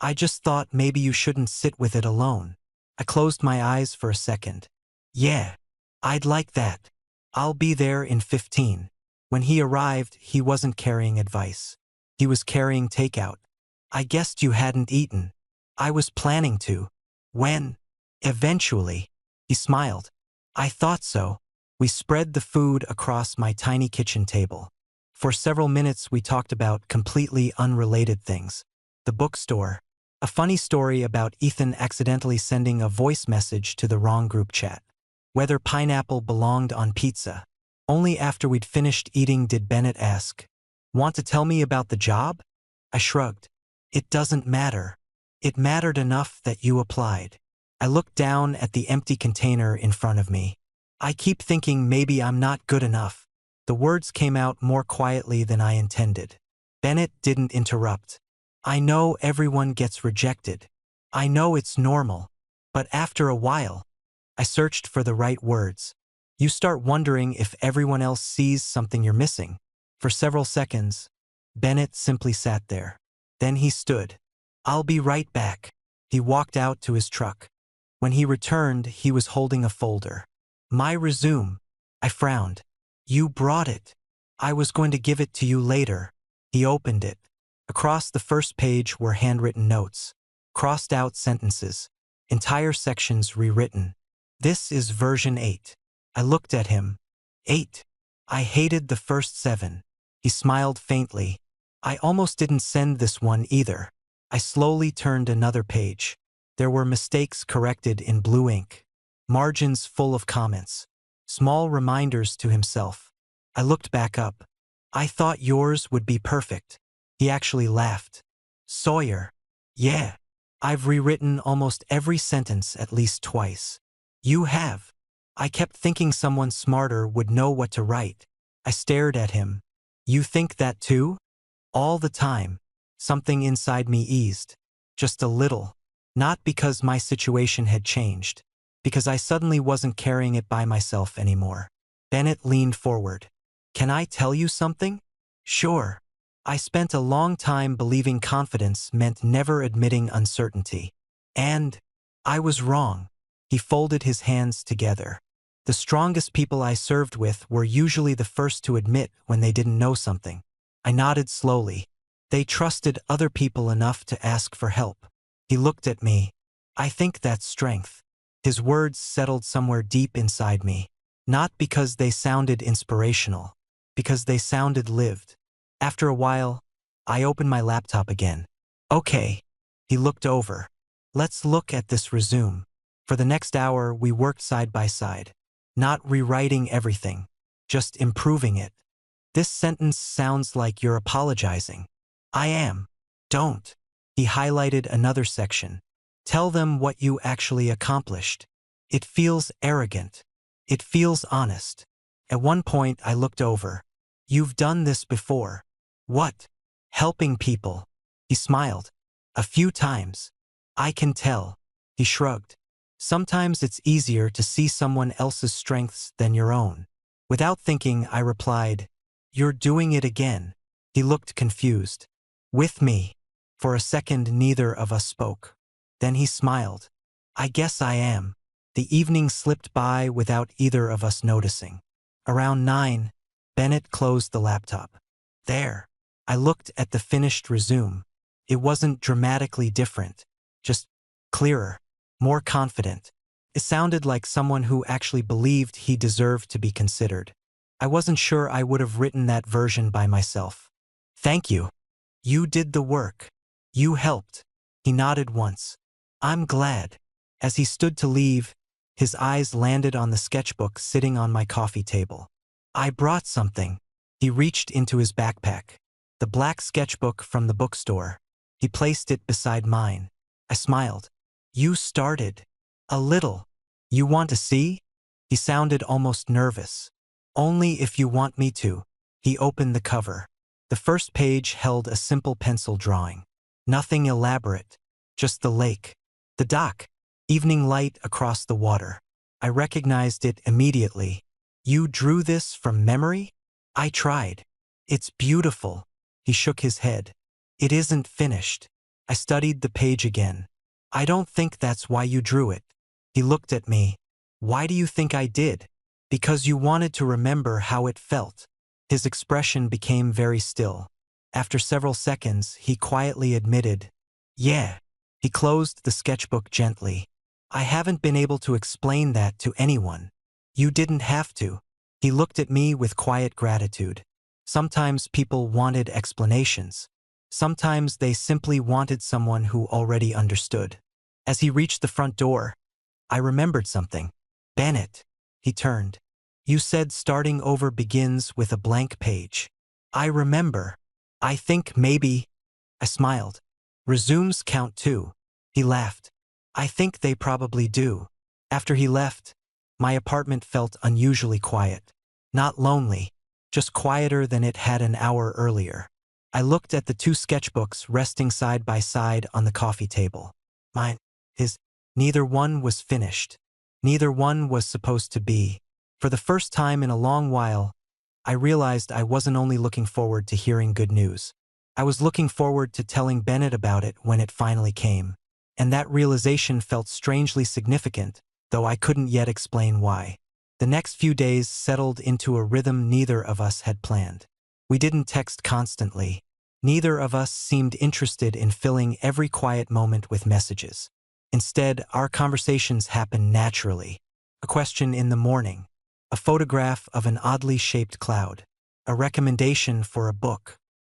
A: I just thought maybe you shouldn't sit with it alone." I closed my eyes for a second. "Yeah, I'd like that. I'll be there in 15. When he arrived, he wasn't carrying advice. He was carrying takeout. "I guessed you hadn't eaten." "I was planning to." When? Eventually. He smiled. I thought so. We spread the food across my tiny kitchen table. For several minutes we talked about completely unrelated things. The bookstore. A funny story about Ethan accidentally sending a voice message to the wrong group chat. Whether pineapple belonged on pizza. Only after we'd finished eating did Bennett ask, "Want to tell me about the job?" I shrugged. "It doesn't matter. It mattered enough that you applied." I looked down at the empty container in front of me. I keep thinking maybe I'm not good enough. The words came out more quietly than I intended. Bennett didn't interrupt. I know everyone gets rejected. I know it's normal. But after a while, I searched for the right words. You start wondering if everyone else sees something you're missing. For several seconds, Bennett simply sat there. Then he stood. "I'll be right back." He walked out to his truck. When he returned, he was holding a folder. "My resume." I frowned. "You brought it. I was going to give it to you later." He opened it. Across the first page were handwritten notes, crossed out sentences, entire sections rewritten. "This is version 8. I looked at him. 8. I hated the first 7. He smiled faintly. "I almost didn't send this one either." I slowly turned another page. There were mistakes corrected in blue ink, margins full of comments, small reminders to himself. I looked back up. "I thought yours would be perfect." He actually laughed. "Sawyer." "Yeah. I've rewritten almost every sentence at least twice." "You have." I kept thinking someone smarter would know what to write. I stared at him. "You think that too?" All the time. Something inside me eased. Just a little. Not because my situation had changed. Because I suddenly wasn't carrying it by myself anymore. Bennett leaned forward. "Can I tell you something?" "Sure." I spent a long time believing confidence meant never admitting uncertainty. And I was wrong. He folded his hands together. The strongest people I served with were usually the first to admit when they didn't know something. I nodded slowly. They trusted other people enough to ask for help. He looked at me. "I think that's strength." His words settled somewhere deep inside me. Not because they sounded inspirational, because they sounded lived. After a while, I opened my laptop again. "Okay." He looked over. "Let's look at this resume." For the next hour, we worked side by side. Not rewriting everything, just improving it. "This sentence sounds like you're apologizing." "I am." "Don't." He highlighted another section. "Tell them what you actually accomplished." "It feels arrogant. It feels honest." At one point, I looked over. "You've done this before." "What?" "Helping people." He smiled. "A few times." "I can tell." He shrugged. "Sometimes it's easier to see someone else's strengths than your own." Without thinking, I replied, "You're doing it again." He looked confused. "With me." For a second, neither of us spoke. Then he smiled. "I guess I am." The evening slipped by without either of us noticing. Around 9, Bennett closed the laptop. "There." I looked at the finished resume. It wasn't dramatically different, just clearer, more confident. It sounded like someone who actually believed he deserved to be considered. I wasn't sure I would have written that version by myself. "Thank you. You did the work. You helped." He nodded once. "I'm glad." As he stood to leave, his eyes landed on the sketchbook sitting on my coffee table. "I brought something." He reached into his backpack. The black sketchbook from the bookstore. He placed it beside mine. I smiled. "You started." "A little." "You want to see?" He sounded almost nervous. "Only if you want me to." He opened the cover. The first page held a simple pencil drawing. Nothing elaborate, just the lake. The dock. Evening light across the water. I recognized it immediately. "You drew this from memory?" I tried. "It's beautiful." He shook his head. "It isn't finished." I studied the page again. "I don't think that's why you drew it." He looked at me. "Why do you think I did?" "Because you wanted to remember how it felt." His expression became very still. After several seconds, he quietly admitted, "Yeah." He closed the sketchbook gently. I haven't been able to explain that to anyone. You didn't have to. He looked at me with quiet gratitude. Sometimes people wanted explanations. Sometimes they simply wanted someone who already understood. As he reached the front door, I remembered something. Bennett. He turned. You said starting over begins with a blank page. I remember. I think maybe. I smiled. Resumes count too. He laughed. I think they probably do. After he left, my apartment felt unusually quiet. Not lonely, just quieter than it had an hour earlier. I looked at the two sketchbooks resting side by side on the coffee table. Mine, his, neither one was finished. Neither one was supposed to be. For the first time in a long while, I realized I wasn't only looking forward to hearing good news. I was looking forward to telling Bennett about it when it finally came. And that realization felt strangely significant, though I couldn't yet explain why. The next few days settled into a rhythm neither of us had planned. We didn't text constantly. Neither of us seemed interested in filling every quiet moment with messages. Instead, our conversations happened naturally. A question in the morning, a photograph of an oddly shaped cloud, a recommendation for a book,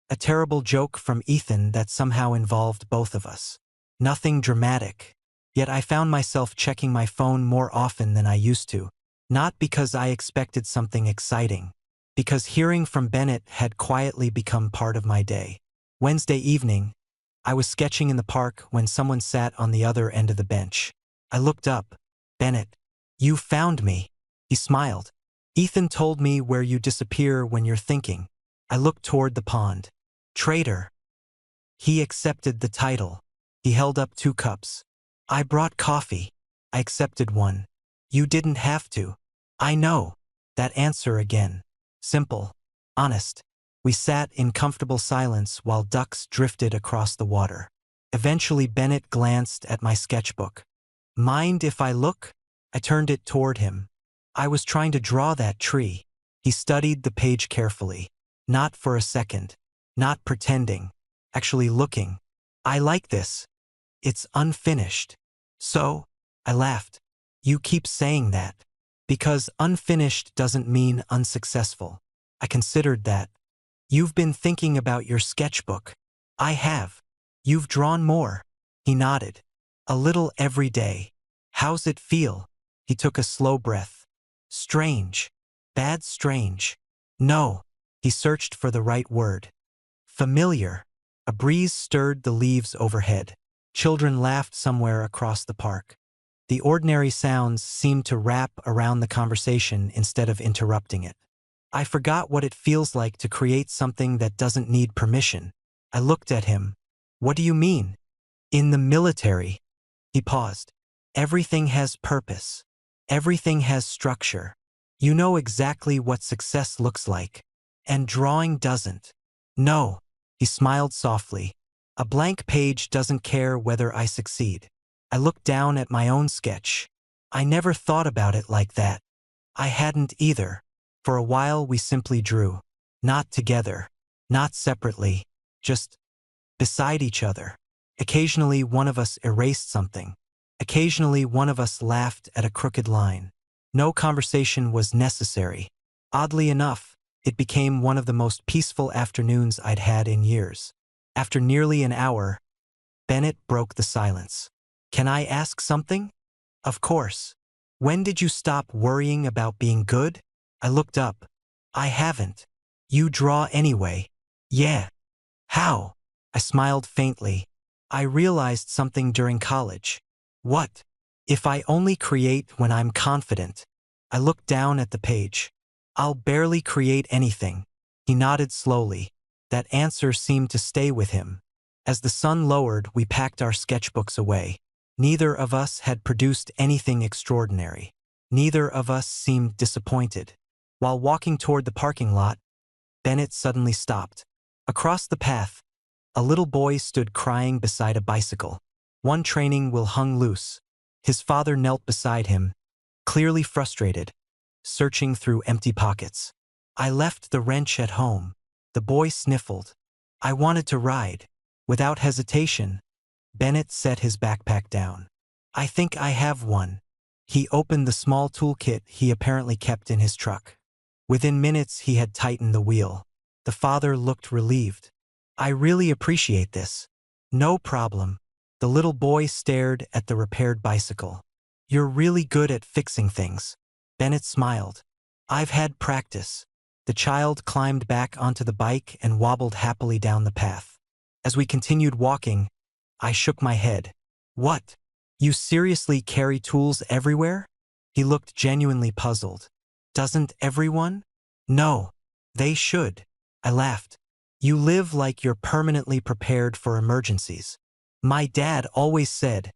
A: a terrible joke from Ethan that somehow involved both of us. Nothing dramatic, yet I found myself checking my phone more often than I used to, not because I expected something exciting, because hearing from Bennett had quietly become part of my day. Wednesday evening, I was sketching in the park when someone sat on the other end of the bench. I looked up. Bennett, you found me. He smiled. Ethan told me where you disappear when you're thinking. I looked toward the pond. Traitor. He accepted the title. He held up 2 cups. I brought coffee. I accepted one. You didn't have to. I know. That answer again. Simple. Honest. We sat in comfortable silence while ducks drifted across the water. Eventually Bennett glanced at my sketchbook. Mind if I look? I turned it toward him. I was trying to draw that tree. He studied the page carefully. Not for a second. Not pretending. Actually looking. I like this. It's unfinished. So? I laughed. You keep saying that. Because unfinished doesn't mean unsuccessful. I considered that. You've been thinking about your sketchbook. I have. You've drawn more. He nodded. A little every day. How's it feel? He took a slow breath. Strange. Bad strange. No. He searched for the right word. Familiar. A breeze stirred the leaves overhead. Children laughed somewhere across the park. The ordinary sounds seemed to wrap around the conversation instead of interrupting it. I forgot what it feels like to create something that doesn't need permission. I looked at him. What do you mean? In the military. He paused. Everything has purpose. Everything has structure. You know exactly what success looks like. And drawing doesn't. No. He smiled softly. A blank page doesn't care whether I succeed. I looked down at my own sketch. I never thought about it like that. I hadn't either. For a while we simply drew. Not together. Not separately. Just beside each other. Occasionally one of us erased something. Occasionally one of us laughed at a crooked line. No conversation was necessary. Oddly enough, it became one of the most peaceful afternoons I'd had in years. After nearly an hour, Bennett broke the silence. Can I ask something? Of course. When did you stop worrying about being good? I looked up. I haven't. You draw anyway. Yeah. How? I smiled faintly. I realized something during college. What? If I only create when I'm confident. I looked down at the page. I'll barely create anything. He nodded slowly. That answer seemed to stay with him. As the sun lowered, we packed our sketchbooks away. Neither of us had produced anything extraordinary. Neither of us seemed disappointed. While walking toward the parking lot, Bennett suddenly stopped. Across the path, a little boy stood crying beside a bicycle. One training wheel hung loose. His father knelt beside him, clearly frustrated, searching through empty pockets. I left the wrench at home. The boy sniffled. I wanted to ride. Without hesitation, Bennett set his backpack down. I think I have one. He opened the small toolkit he apparently kept in his truck. Within minutes, he had tightened the wheel. The father looked relieved. I really appreciate this. No problem. The little boy stared at the repaired bicycle. You're really good at fixing things. Bennett smiled. I've had practice. The child climbed back onto the bike and wobbled happily down the path. As we continued walking, I shook my head. What? You seriously carry tools everywhere? He looked genuinely puzzled. Doesn't everyone? No. They should. I laughed. You live like you're permanently prepared for emergencies. My dad always said.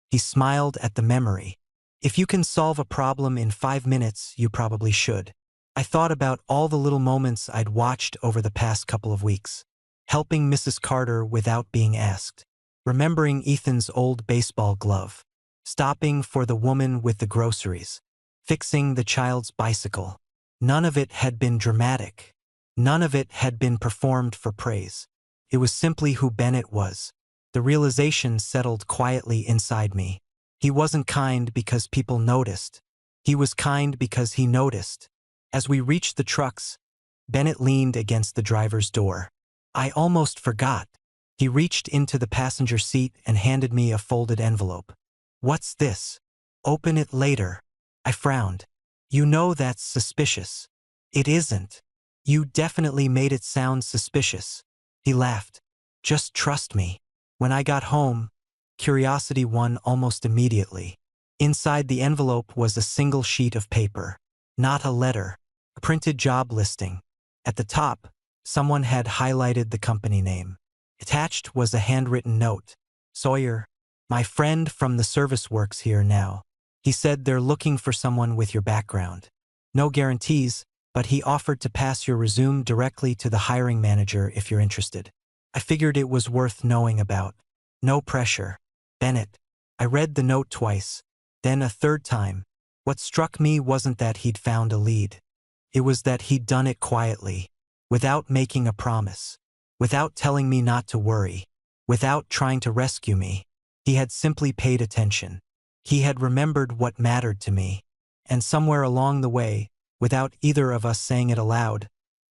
A: He smiled at the memory. If you can solve a problem in 5 minutes, you probably should. I thought about all the little moments I'd watched over the past couple of weeks. Helping Mrs. Carter without being asked. Remembering Ethan's old baseball glove. Stopping for the woman with the groceries. Fixing the child's bicycle. None of it had been dramatic. None of it had been performed for praise. It was simply who Bennett was. The realization settled quietly inside me. He wasn't kind because people noticed. He was kind because he noticed. As we reached the trucks, Bennett leaned against the driver's door. I almost forgot. He reached into the passenger seat and handed me a folded envelope. What's this? Open it later. I frowned. You know that's suspicious. It isn't. You definitely made it sound suspicious. He laughed. Just trust me. When I got home, curiosity won almost immediately. Inside the envelope was a single sheet of paper. Not a letter. A printed job listing. At the top, someone had highlighted the company name. Attached was a handwritten note. Sawyer, my friend from the service works here now. He said they're looking for someone with your background. No guarantees, but he offered to pass your resume directly to the hiring manager if you're interested. I figured it was worth knowing about. No pressure. Bennett. I read the note twice, then a third time. What struck me wasn't that he'd found a lead. It was that he'd done it quietly, without making a promise, without telling me not to worry, without trying to rescue me. He had simply paid attention. He had remembered what mattered to me. And somewhere along the way, without either of us saying it aloud,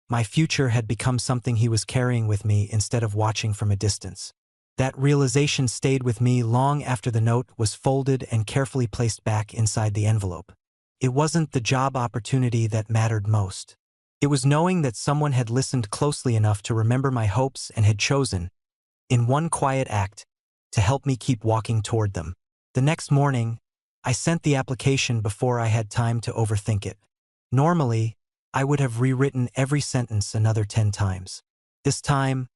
A: my future had become something he was carrying with me instead of watching from a distance. That realization stayed with me long after the note was folded and carefully placed back inside the envelope. It wasn't the job opportunity that mattered most. It was knowing that someone had listened closely enough to remember my hopes and had chosen, in one quiet act, to help me keep walking toward them. The next morning, I sent the application before I had time to overthink it. Normally, I would have rewritten every sentence another 10 times. This time,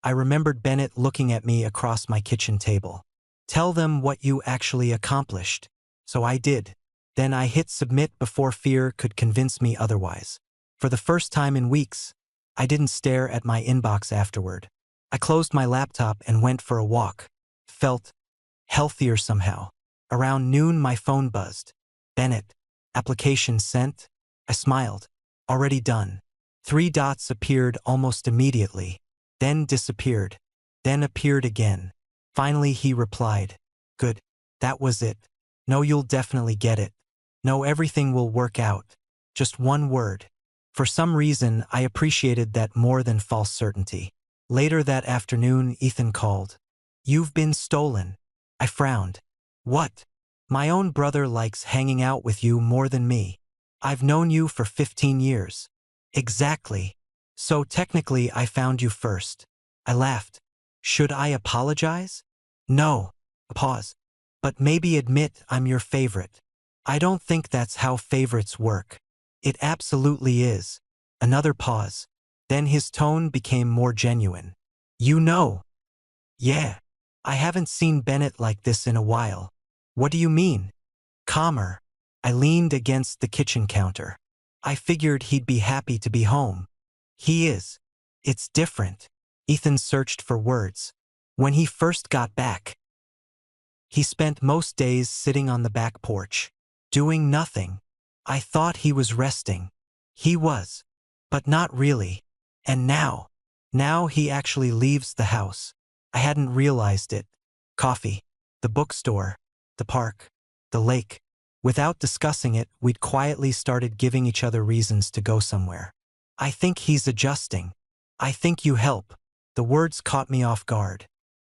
A: I remembered Bennett looking at me across my kitchen table. Tell them what you actually accomplished. So I did. Then I hit submit before fear could convince me otherwise. For the first time in weeks, I didn't stare at my inbox afterward. I closed my laptop and went for a walk. Felt healthier somehow. Around noon, my phone buzzed. Bennett. Application sent? I smiled. Already done. 3 dots appeared almost immediately. Then disappeared. Then appeared again. Finally, he replied. Good. That was it. No, you'll definitely get it. No, everything will work out. Just one word. For some reason, I appreciated that more than false certainty. Later that afternoon, Ethan called. You've been stolen. I frowned. What? My own brother likes hanging out with you more than me. I've known you for 15 years. Exactly. So technically I found you first. I laughed. Should I apologize? No. Pause. But maybe admit I'm your favorite. I don't think that's how favorites work. It absolutely is. Another pause. Then his tone became more genuine. You know. Yeah. I haven't seen Bennett like this in a while. What do you mean? Calmer. I leaned against the kitchen counter. I figured he'd be happy to be home. He is. It's different. Ethan searched for words. When he first got back, he spent most days sitting on the back porch, doing nothing. I thought he was resting. He was. But not really. And now he actually leaves the house. I hadn't realized it. Coffee. The bookstore. the park, the lake. Without discussing it, we'd quietly started giving each other reasons to go somewhere. I think he's adjusting. I think you help. The words caught me off guard.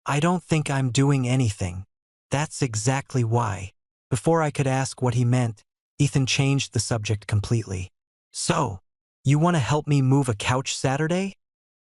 A: I don't think I'm doing anything. That's exactly why. Before I could ask what he meant, Ethan changed the subject completely. So, you want to help me move a couch Saturday?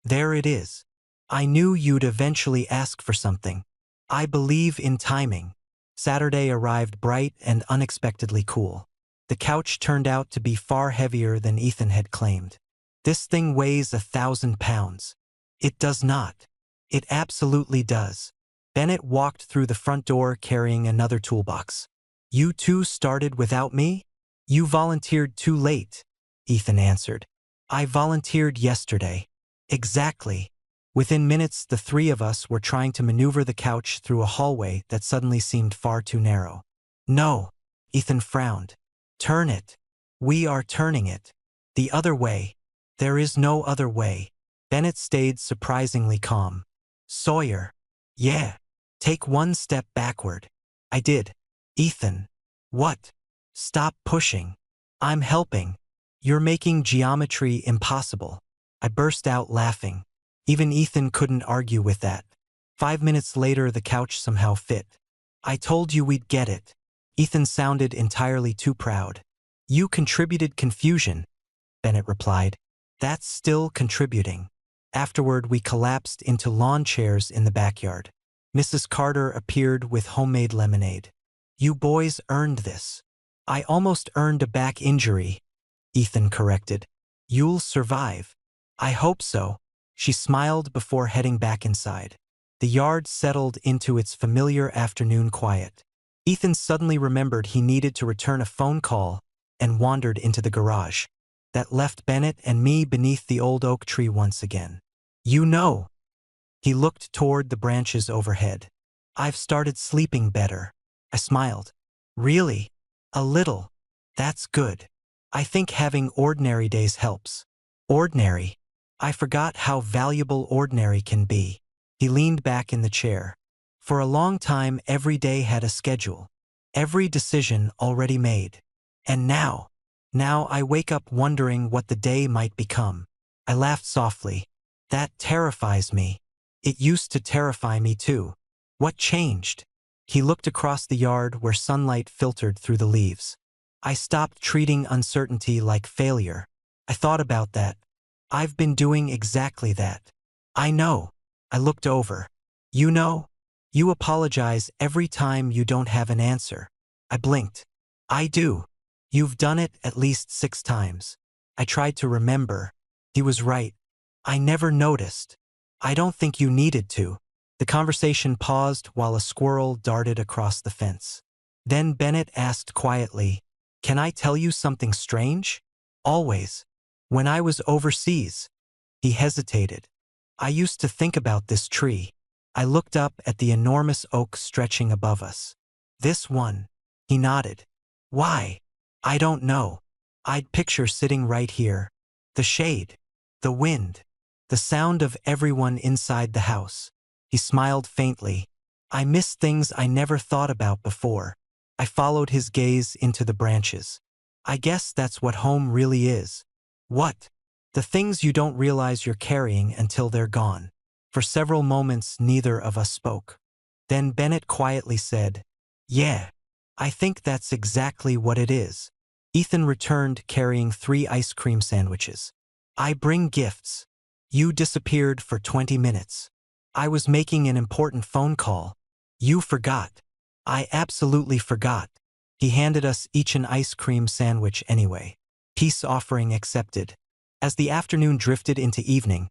A: There it is. I knew you'd eventually ask for something. I believe in timing. Saturday arrived bright and unexpectedly cool. The couch turned out to be far heavier than Ethan had claimed. This thing weighs 1,000 pounds. It does not. It absolutely does. Bennett walked through the front door carrying another toolbox. You two started without me? You volunteered too late, Ethan answered. I volunteered yesterday. Exactly. Within minutes, the three of us were trying to maneuver the couch through a hallway that suddenly seemed far too narrow. No, Ethan frowned. Turn it. We are turning it. The other way. There is no other way. Bennett stayed surprisingly calm. Sawyer. Yeah. Take one step backward. I did. Ethan. What? Stop pushing. I'm helping. You're making geometry impossible. I burst out laughing. Even Ethan couldn't argue with that. 5 minutes later, the couch somehow fit. I told you we'd get it. Ethan sounded entirely too proud. You contributed confusion, Bennett replied. That's still contributing. Afterward, we collapsed into lawn chairs in the backyard. Mrs. Carter appeared with homemade lemonade. You boys earned this. I almost earned a back injury, Ethan corrected. You'll survive. I hope so. She smiled before heading back inside. The yard settled into its familiar afternoon quiet. Ethan suddenly remembered he needed to return a phone call and wandered into the garage. That left Bennett and me beneath the old oak tree once again. You know. He looked toward the branches overhead. I've started sleeping better. I smiled. Really? A little. That's good. I think having ordinary days helps. Ordinary. I forgot how valuable ordinary can be. He leaned back in the chair. For a long time, every day had a schedule. Every decision already made. And now I wake up wondering what the day might become. I laughed softly. That terrifies me. It used to terrify me too. What changed? He looked across the yard where sunlight filtered through the leaves. I stopped treating uncertainty like failure. I thought about that. I've been doing exactly that. I know. I looked over. You know? You apologize every time you don't have an answer. I blinked. I do. You've done it at least 6 times. I tried to remember. He was right. I never noticed. I don't think you needed to. The conversation paused while a squirrel darted across the fence. Then Bennett asked quietly, Can I tell you something strange? Always. When I was overseas. He hesitated. I used to think about this tree. I looked up at the enormous oak stretching above us. This one. He nodded. Why? I don't know. I'd picture sitting right here. The shade. The wind. The sound of everyone inside the house. He smiled faintly. I miss things I never thought about before. I followed his gaze into the branches. I guess that's what home really is. What? The things you don't realize you're carrying until they're gone. For several moments, neither of us spoke. Then Bennett quietly said, Yeah, I think that's exactly what it is. Ethan returned carrying 3 ice cream sandwiches. I bring gifts. You disappeared for 20 minutes. I was making an important phone call. You forgot. I absolutely forgot. He handed us each an ice cream sandwich anyway. Peace offering accepted. As the afternoon drifted into evening,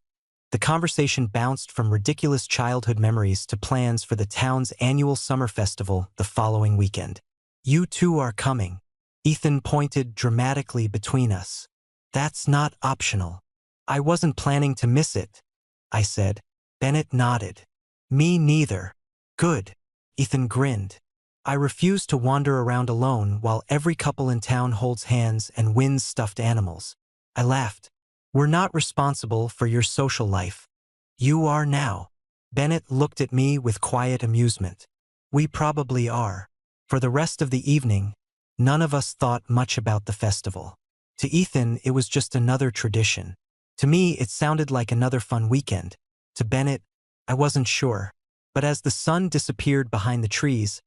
A: the conversation bounced from ridiculous childhood memories to plans for the town's annual summer festival the following weekend. You two are coming. Ethan pointed dramatically between us. That's not optional. I wasn't planning to miss it, I said. Bennett nodded. Me neither. Good. Ethan grinned. I refuse to wander around alone while every couple in town holds hands and wins stuffed animals. I laughed. We're not responsible for your social life. You are now. Bennett looked at me with quiet amusement. We probably are. For the rest of the evening, none of us thought much about the festival. To Ethan, it was just another tradition. To me, it sounded like another fun weekend. To Bennett, I wasn't sure. But as the sun disappeared behind the trees,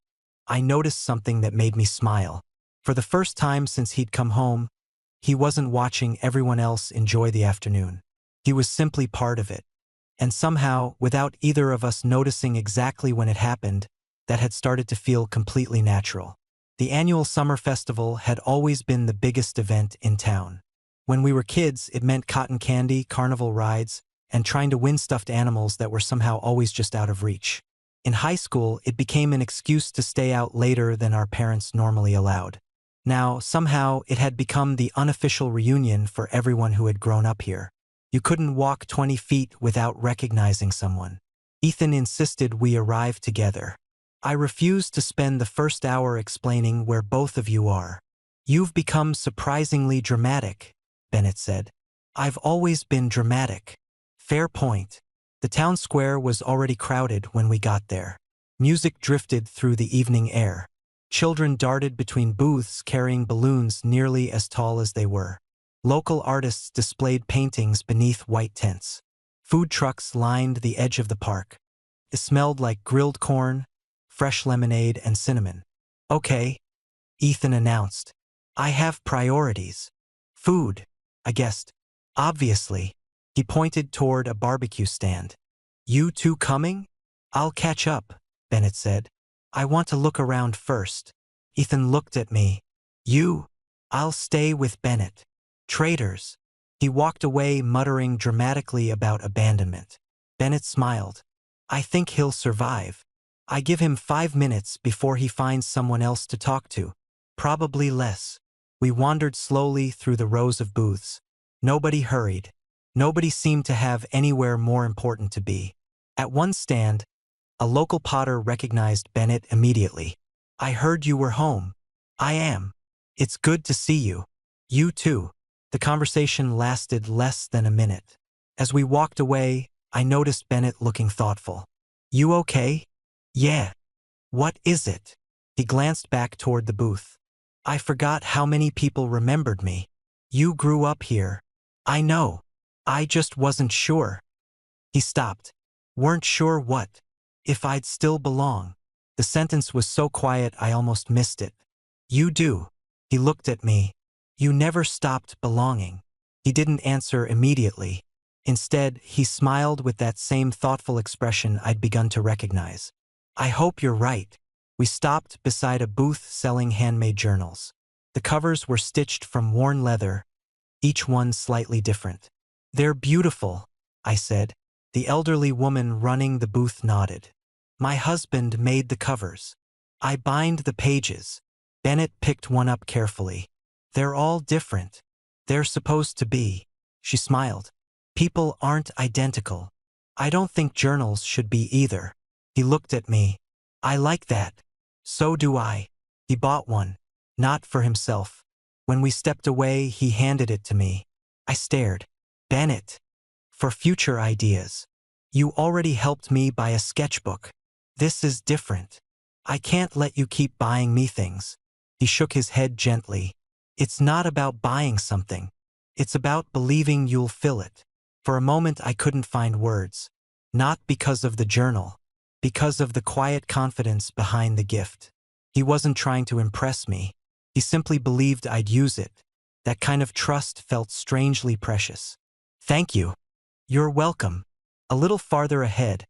A: I noticed something that made me smile. For the first time since he'd come home, he wasn't watching everyone else enjoy the afternoon. He was simply part of it. And somehow, without either of us noticing exactly when it happened, that had started to feel completely natural. The annual summer festival had always been the biggest event in town. When we were kids, it meant cotton candy, carnival rides, and trying to win stuffed animals that were somehow always just out of reach. In high school, it became an excuse to stay out later than our parents normally allowed. Now, somehow, it had become the unofficial reunion for everyone who had grown up here. You couldn't walk 20 feet without recognizing someone. Ethan insisted we arrive together. I refused to spend the first hour explaining where both of you are. You've become surprisingly dramatic, Bennett said. I've always been dramatic. Fair point. The town square was already crowded when we got there. Music drifted through the evening air. Children darted between booths carrying balloons nearly as tall as they were. Local artists displayed paintings beneath white tents. Food trucks lined the edge of the park. It smelled like grilled corn, fresh lemonade, and cinnamon. Okay, Ethan announced. I have priorities. Food, I guessed. Obviously. He pointed toward a barbecue stand. You two coming? I'll catch up, Bennett said. I want to look around first. Ethan looked at me. You? I'll stay with Bennett. Traitors. He walked away muttering dramatically about abandonment. Bennett smiled. I think he'll survive. I give him 5 minutes before he finds someone else to talk to. Probably less. We wandered slowly through the rows of booths. Nobody hurried. Nobody seemed to have anywhere more important to be. At one stand, a local potter recognized Bennett immediately. I heard you were home. I am. It's good to see you. You too. The conversation lasted less than a minute. As we walked away, I noticed Bennett looking thoughtful. You okay? Yeah. What is it? He glanced back toward the booth. I forgot how many people remembered me. You grew up here. I know. I just wasn't sure. He stopped. Weren't sure what? If I'd still belong. The sentence was so quiet I almost missed it. You do. He looked at me. You never stopped belonging. He didn't answer immediately. Instead, he smiled with that same thoughtful expression I'd begun to recognize. I hope you're right. We stopped beside a booth selling handmade journals. The covers were stitched from worn leather, each one slightly different. They're beautiful, I said. The elderly woman running the booth nodded. My husband made the covers. I bind the pages. Bennett picked one up carefully. They're all different. They're supposed to be. She smiled. People aren't identical. I don't think journals should be either. He looked at me. I like that. So do I. He bought one. Not for himself. When we stepped away, he handed it to me. I stared. Bennett. For future ideas. You already helped me buy a sketchbook. This is different. I can't let you keep buying me things. He shook his head gently. It's not about buying something. It's about believing you'll fill it. For a moment I couldn't find words. Not because of the journal. Because of the quiet confidence behind the gift. He wasn't trying to impress me. He simply believed I'd use it. That kind of trust felt strangely precious. Thank you. You're welcome. A little farther ahead,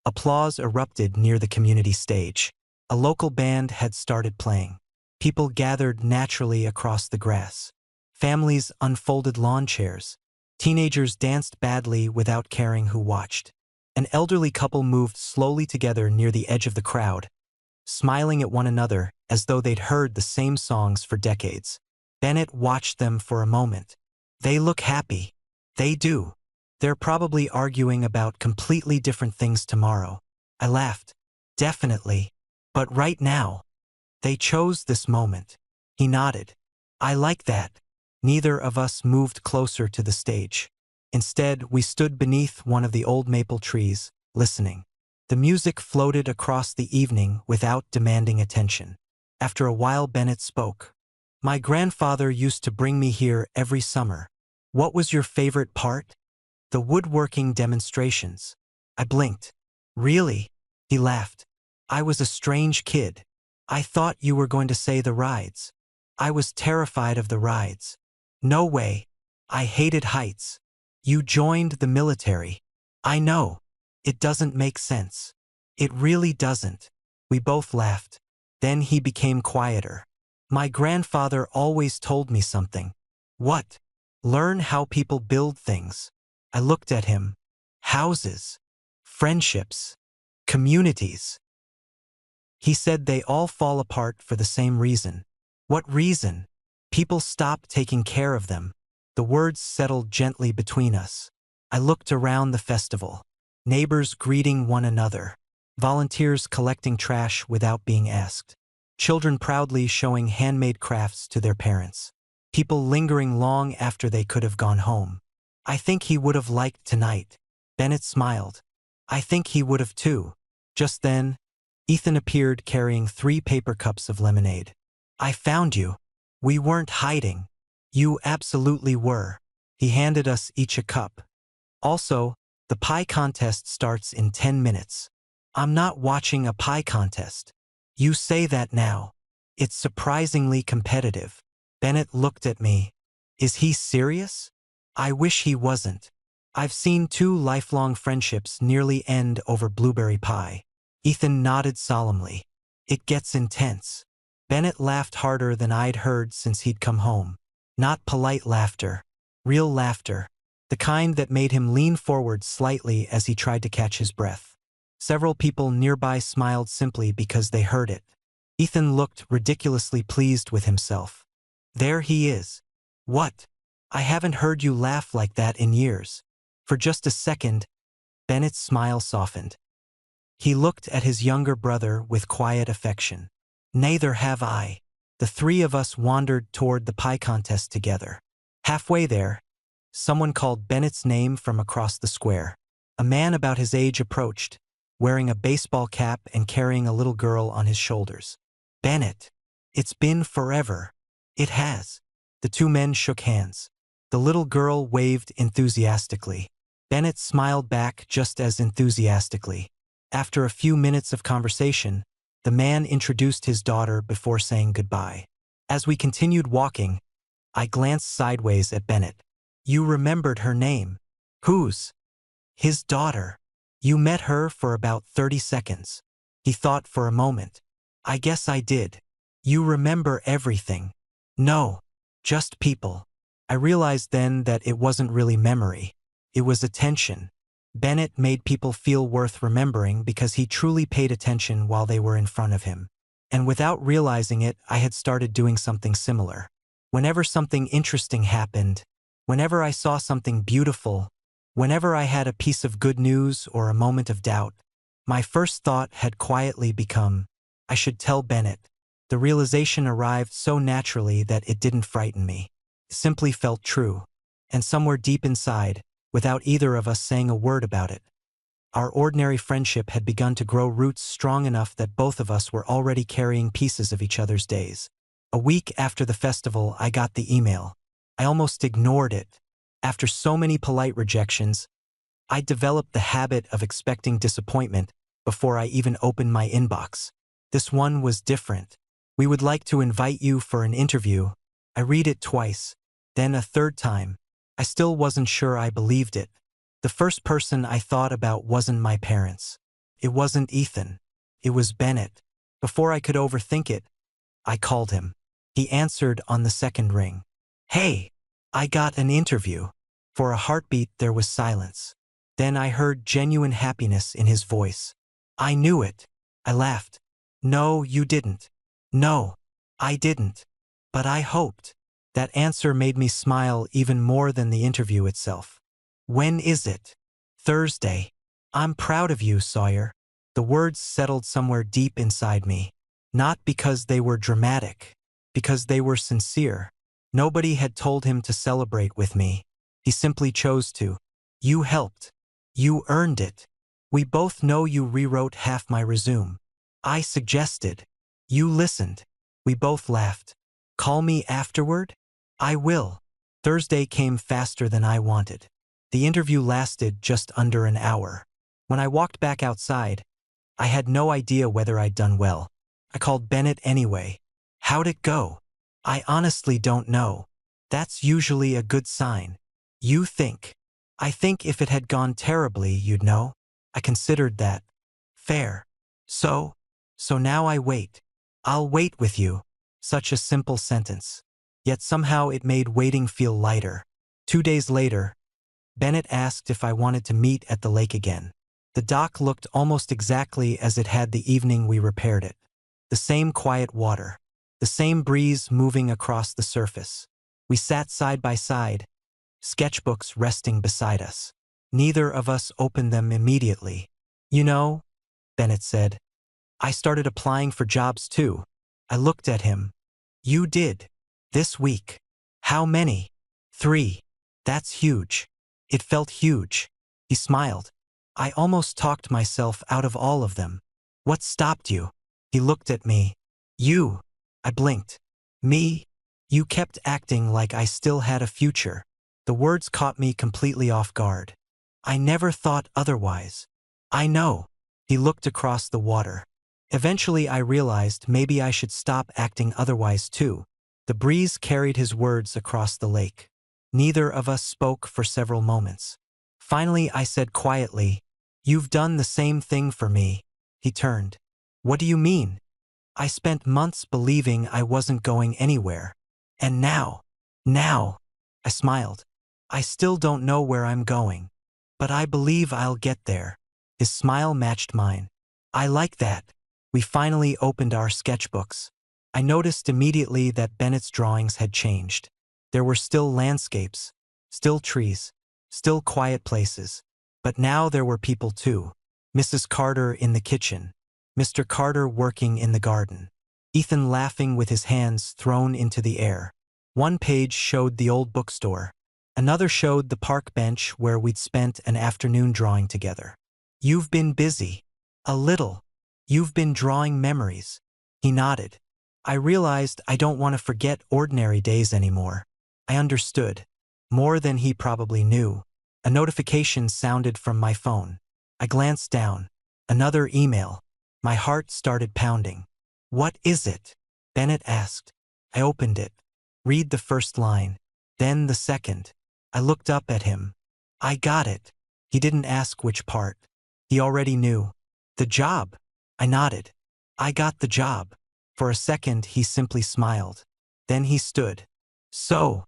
A: applause erupted near the community stage. A local band had started playing. People gathered naturally across the grass. Families unfolded lawn chairs. Teenagers danced badly without caring who watched. An elderly couple moved slowly together near the edge of the crowd, smiling at one another as though they'd heard the same songs for decades. Bennett watched them for a moment. They look happy. They do. They're probably arguing about completely different things tomorrow. I laughed. Definitely. But right now. They chose this moment. He nodded. I like that. Neither of us moved closer to the stage. Instead, we stood beneath one of the old maple trees, listening. The music floated across the evening without demanding attention. After a while, Bennett spoke. My grandfather used to bring me here every summer. What was your favorite part? The woodworking demonstrations. I blinked. Really? He laughed. I was a strange kid. I thought you were going to say the rides. I was terrified of the rides. No way. I hated heights. You joined the military. I know. It doesn't make sense. It really doesn't. We both laughed. Then he became quieter. My grandfather always told me something. What? Learn how people build things. I looked at him. Houses. Friendships. Communities. He said they all fall apart for the same reason. What reason? People stop taking care of them. The words settled gently between us. I looked around the festival. Neighbors greeting one another. Volunteers collecting trash without being asked. Children proudly showing handmade crafts to their parents. People lingering long after they could have gone home. I think he would have liked tonight. Bennett smiled. I think he would have too. Just then, Ethan appeared carrying 3 paper cups of lemonade. I found you. We weren't hiding. You absolutely were. He handed us each a cup. Also, the pie contest starts in 10 minutes. I'm not watching a pie contest. You say that now. It's surprisingly competitive. Bennett looked at me. Is he serious? I wish he wasn't. I've seen 2 lifelong friendships nearly end over blueberry pie. Ethan nodded solemnly. It gets intense. Bennett laughed harder than I'd heard since he'd come home. Not polite laughter. Real laughter. The kind that made him lean forward slightly as he tried to catch his breath. Several people nearby smiled simply because they heard it. Ethan looked ridiculously pleased with himself. There he is. What? I haven't heard you laugh like that in years. For just a second, Bennett's smile softened. He looked at his younger brother with quiet affection. Neither have I. The 3 of us wandered toward the pie contest together. Halfway there, someone called Bennett's name from across the square. A man about his age approached, wearing a baseball cap and carrying a little girl on his shoulders. Bennett. It's been forever. It has. The 2 men shook hands. The little girl waved enthusiastically. Bennett smiled back just as enthusiastically. After a few minutes of conversation, the man introduced his daughter before saying goodbye. As we continued walking, I glanced sideways at Bennett. You remembered her name. Whose? His daughter. You met her for about 30 seconds. He thought for a moment. I guess I did. You remember everything. No. Just people. I realized then that it wasn't really memory. It was attention. Bennett made people feel worth remembering because he truly paid attention while they were in front of him. And without realizing it, I had started doing something similar. Whenever something interesting happened, whenever I saw something beautiful, whenever I had a piece of good news or a moment of doubt, my first thought had quietly become, I should tell Bennett. The realization arrived so naturally that it didn't frighten me. It simply felt true. And somewhere deep inside, without either of us saying a word about it, our ordinary friendship had begun to grow roots strong enough that both of us were already carrying pieces of each other's days. A week after the festival, I got the email. I almost ignored it. After so many polite rejections, I developed the habit of expecting disappointment before I even opened my inbox. This one was different. We would like to invite you for an interview. I read it twice, then a third time. I still wasn't sure I believed it. The first person I thought about wasn't my parents. It wasn't Ethan. It was Bennett. Before I could overthink it, I called him. He answered on the second ring. Hey, I got an interview. For a heartbeat, there was silence. Then I heard genuine happiness in his voice. I knew it. I laughed. No, you didn't. No, I didn't. But I hoped. That answer made me smile even more than the interview itself. When is it? Thursday. I'm proud of you, Sawyer. The words settled somewhere deep inside me. Not because they were dramatic, because they were sincere. Nobody had told him to celebrate with me. He simply chose to. You helped. You earned it. We both know you rewrote half my resume. I suggested. You listened. We both laughed. Call me afterward? I will. Thursday came faster than I wanted. The interview lasted just under an hour. When I walked back outside, I had no idea whether I'd done well. I called Bennett anyway. How'd it go? I honestly don't know. That's usually a good sign. You think? I think if it had gone terribly, you'd know. I considered that. Fair. So now I wait. I'll wait with you. Such a simple sentence. Yet somehow it made waiting feel lighter. 2 days later, Bennett asked if I wanted to meet at the lake again. The dock looked almost exactly as it had the evening we repaired it. The same quiet water. The same breeze moving across the surface. We sat side by side, sketchbooks resting beside us. Neither of us opened them immediately. You know, Bennett said, I started applying for jobs too. I looked at him. You did? This week? How many? 3. That's huge. It felt huge. He smiled. I almost talked myself out of all of them. What stopped you? He looked at me. You. I blinked. Me? You kept acting like I still had a future. The words caught me completely off guard. I never thought otherwise. I know. He looked across the water. Eventually I realized maybe I should stop acting otherwise too. The breeze carried his words across the lake. Neither of us spoke for several moments. Finally I said quietly, You've done the same thing for me. He turned. What do you mean? I spent months believing I wasn't going anywhere. And now, I smiled. I still don't know where I'm going. But I believe I'll get there. His smile matched mine. I like that. We finally opened our sketchbooks. I noticed immediately that Bennett's drawings had changed. There were still landscapes, still trees, still quiet places. But now there were people too. Mrs. Carter in the kitchen. Mr. Carter working in the garden. Ethan laughing with his hands thrown into the air. One page showed the old bookstore. Another showed the park bench where we'd spent an afternoon drawing together. You've been busy. A little. You've been drawing memories. He nodded. I realized I don't want to forget ordinary days anymore. I understood. More than he probably knew. A notification sounded from my phone. I glanced down. Another email. My heart started pounding. What is it? Bennett asked. I opened it. Read the first line. Then the second. I looked up at him. I got it. He didn't ask which part. He already knew. The job. I nodded. I got the job. For a second he simply smiled. Then he stood. So.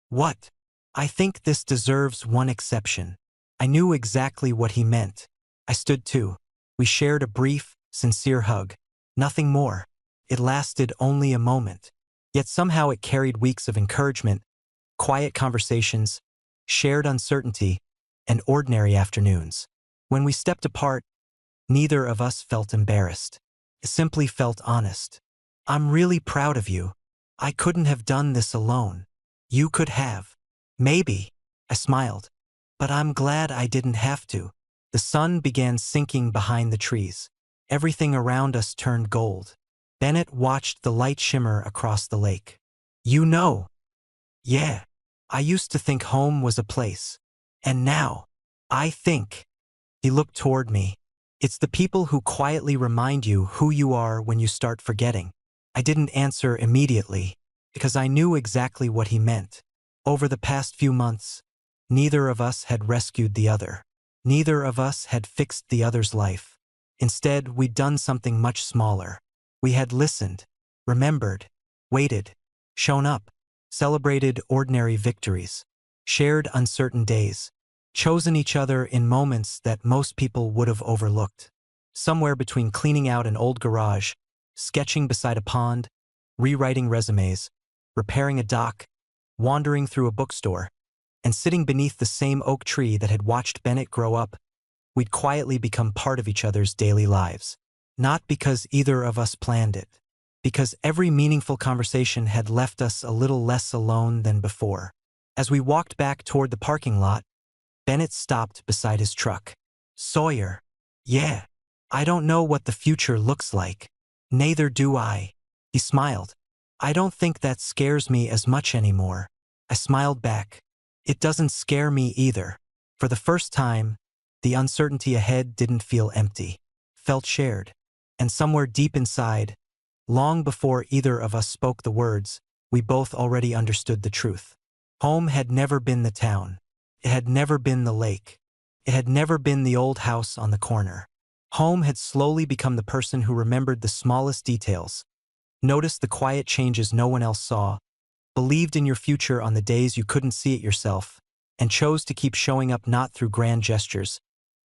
A: What? I think this deserves one exception. I knew exactly what he meant. I stood too. We shared a brief, sincere hug. Nothing more. It lasted only a moment. Yet somehow it carried weeks of encouragement, quiet conversations, shared uncertainty, and ordinary afternoons. When we stepped apart, neither of us felt embarrassed. It simply felt honest. I'm really proud of you. I couldn't have done this alone. You could have. Maybe. I smiled. But I'm glad I didn't have to. The sun began sinking behind the trees. Everything around us turned gold. Bennett watched the light shimmer across the lake. You know. Yeah. I used to think home was a place. And now, I think. He looked toward me. It's the people who quietly remind you who you are when you start forgetting. I didn't answer immediately, because I knew exactly what he meant. Over the past few months, neither of us had rescued the other. Neither of us had fixed the other's life. Instead, we'd done something much smaller. We had listened, remembered, waited, shown up, celebrated ordinary victories, shared uncertain days, chosen each other in moments that most people would have overlooked. Somewhere between cleaning out an old garage, sketching beside a pond, rewriting resumes, repairing a dock, wandering through a bookstore, and sitting beneath the same oak tree that had watched Bennett grow up, we'd quietly become part of each other's daily lives. Not because either of us planned it, because every meaningful conversation had left us a little less alone than before. As we walked back toward the parking lot, Bennett stopped beside his truck. Sawyer. Yeah. I don't know what the future looks like. Neither do I. He smiled. I don't think that scares me as much anymore. I smiled back. It doesn't scare me either. For the first time, the uncertainty ahead didn't feel empty. Felt shared. And somewhere deep inside, long before either of us spoke the words, we both already understood the truth. Home had never been the town. It had never been the lake. It had never been the old house on the corner. Home had slowly become the person who remembered the smallest details, noticed the quiet changes no one else saw, believed in your future on the days you couldn't see it yourself, and chose to keep showing up not through grand gestures,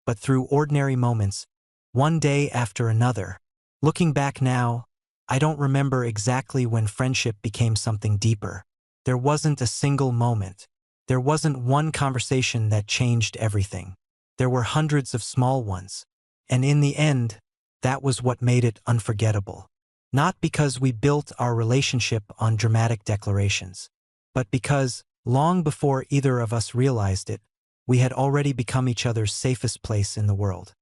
A: but through ordinary moments, one day after another. Looking back now, I don't remember exactly when friendship became something deeper. There wasn't a single moment. There wasn't one conversation that changed everything. There were hundreds of small ones. And in the end, that was what made it unforgettable. Not because we built our relationship on dramatic declarations, but because, long before either of us realized it, we had already become each other's safest place in the world.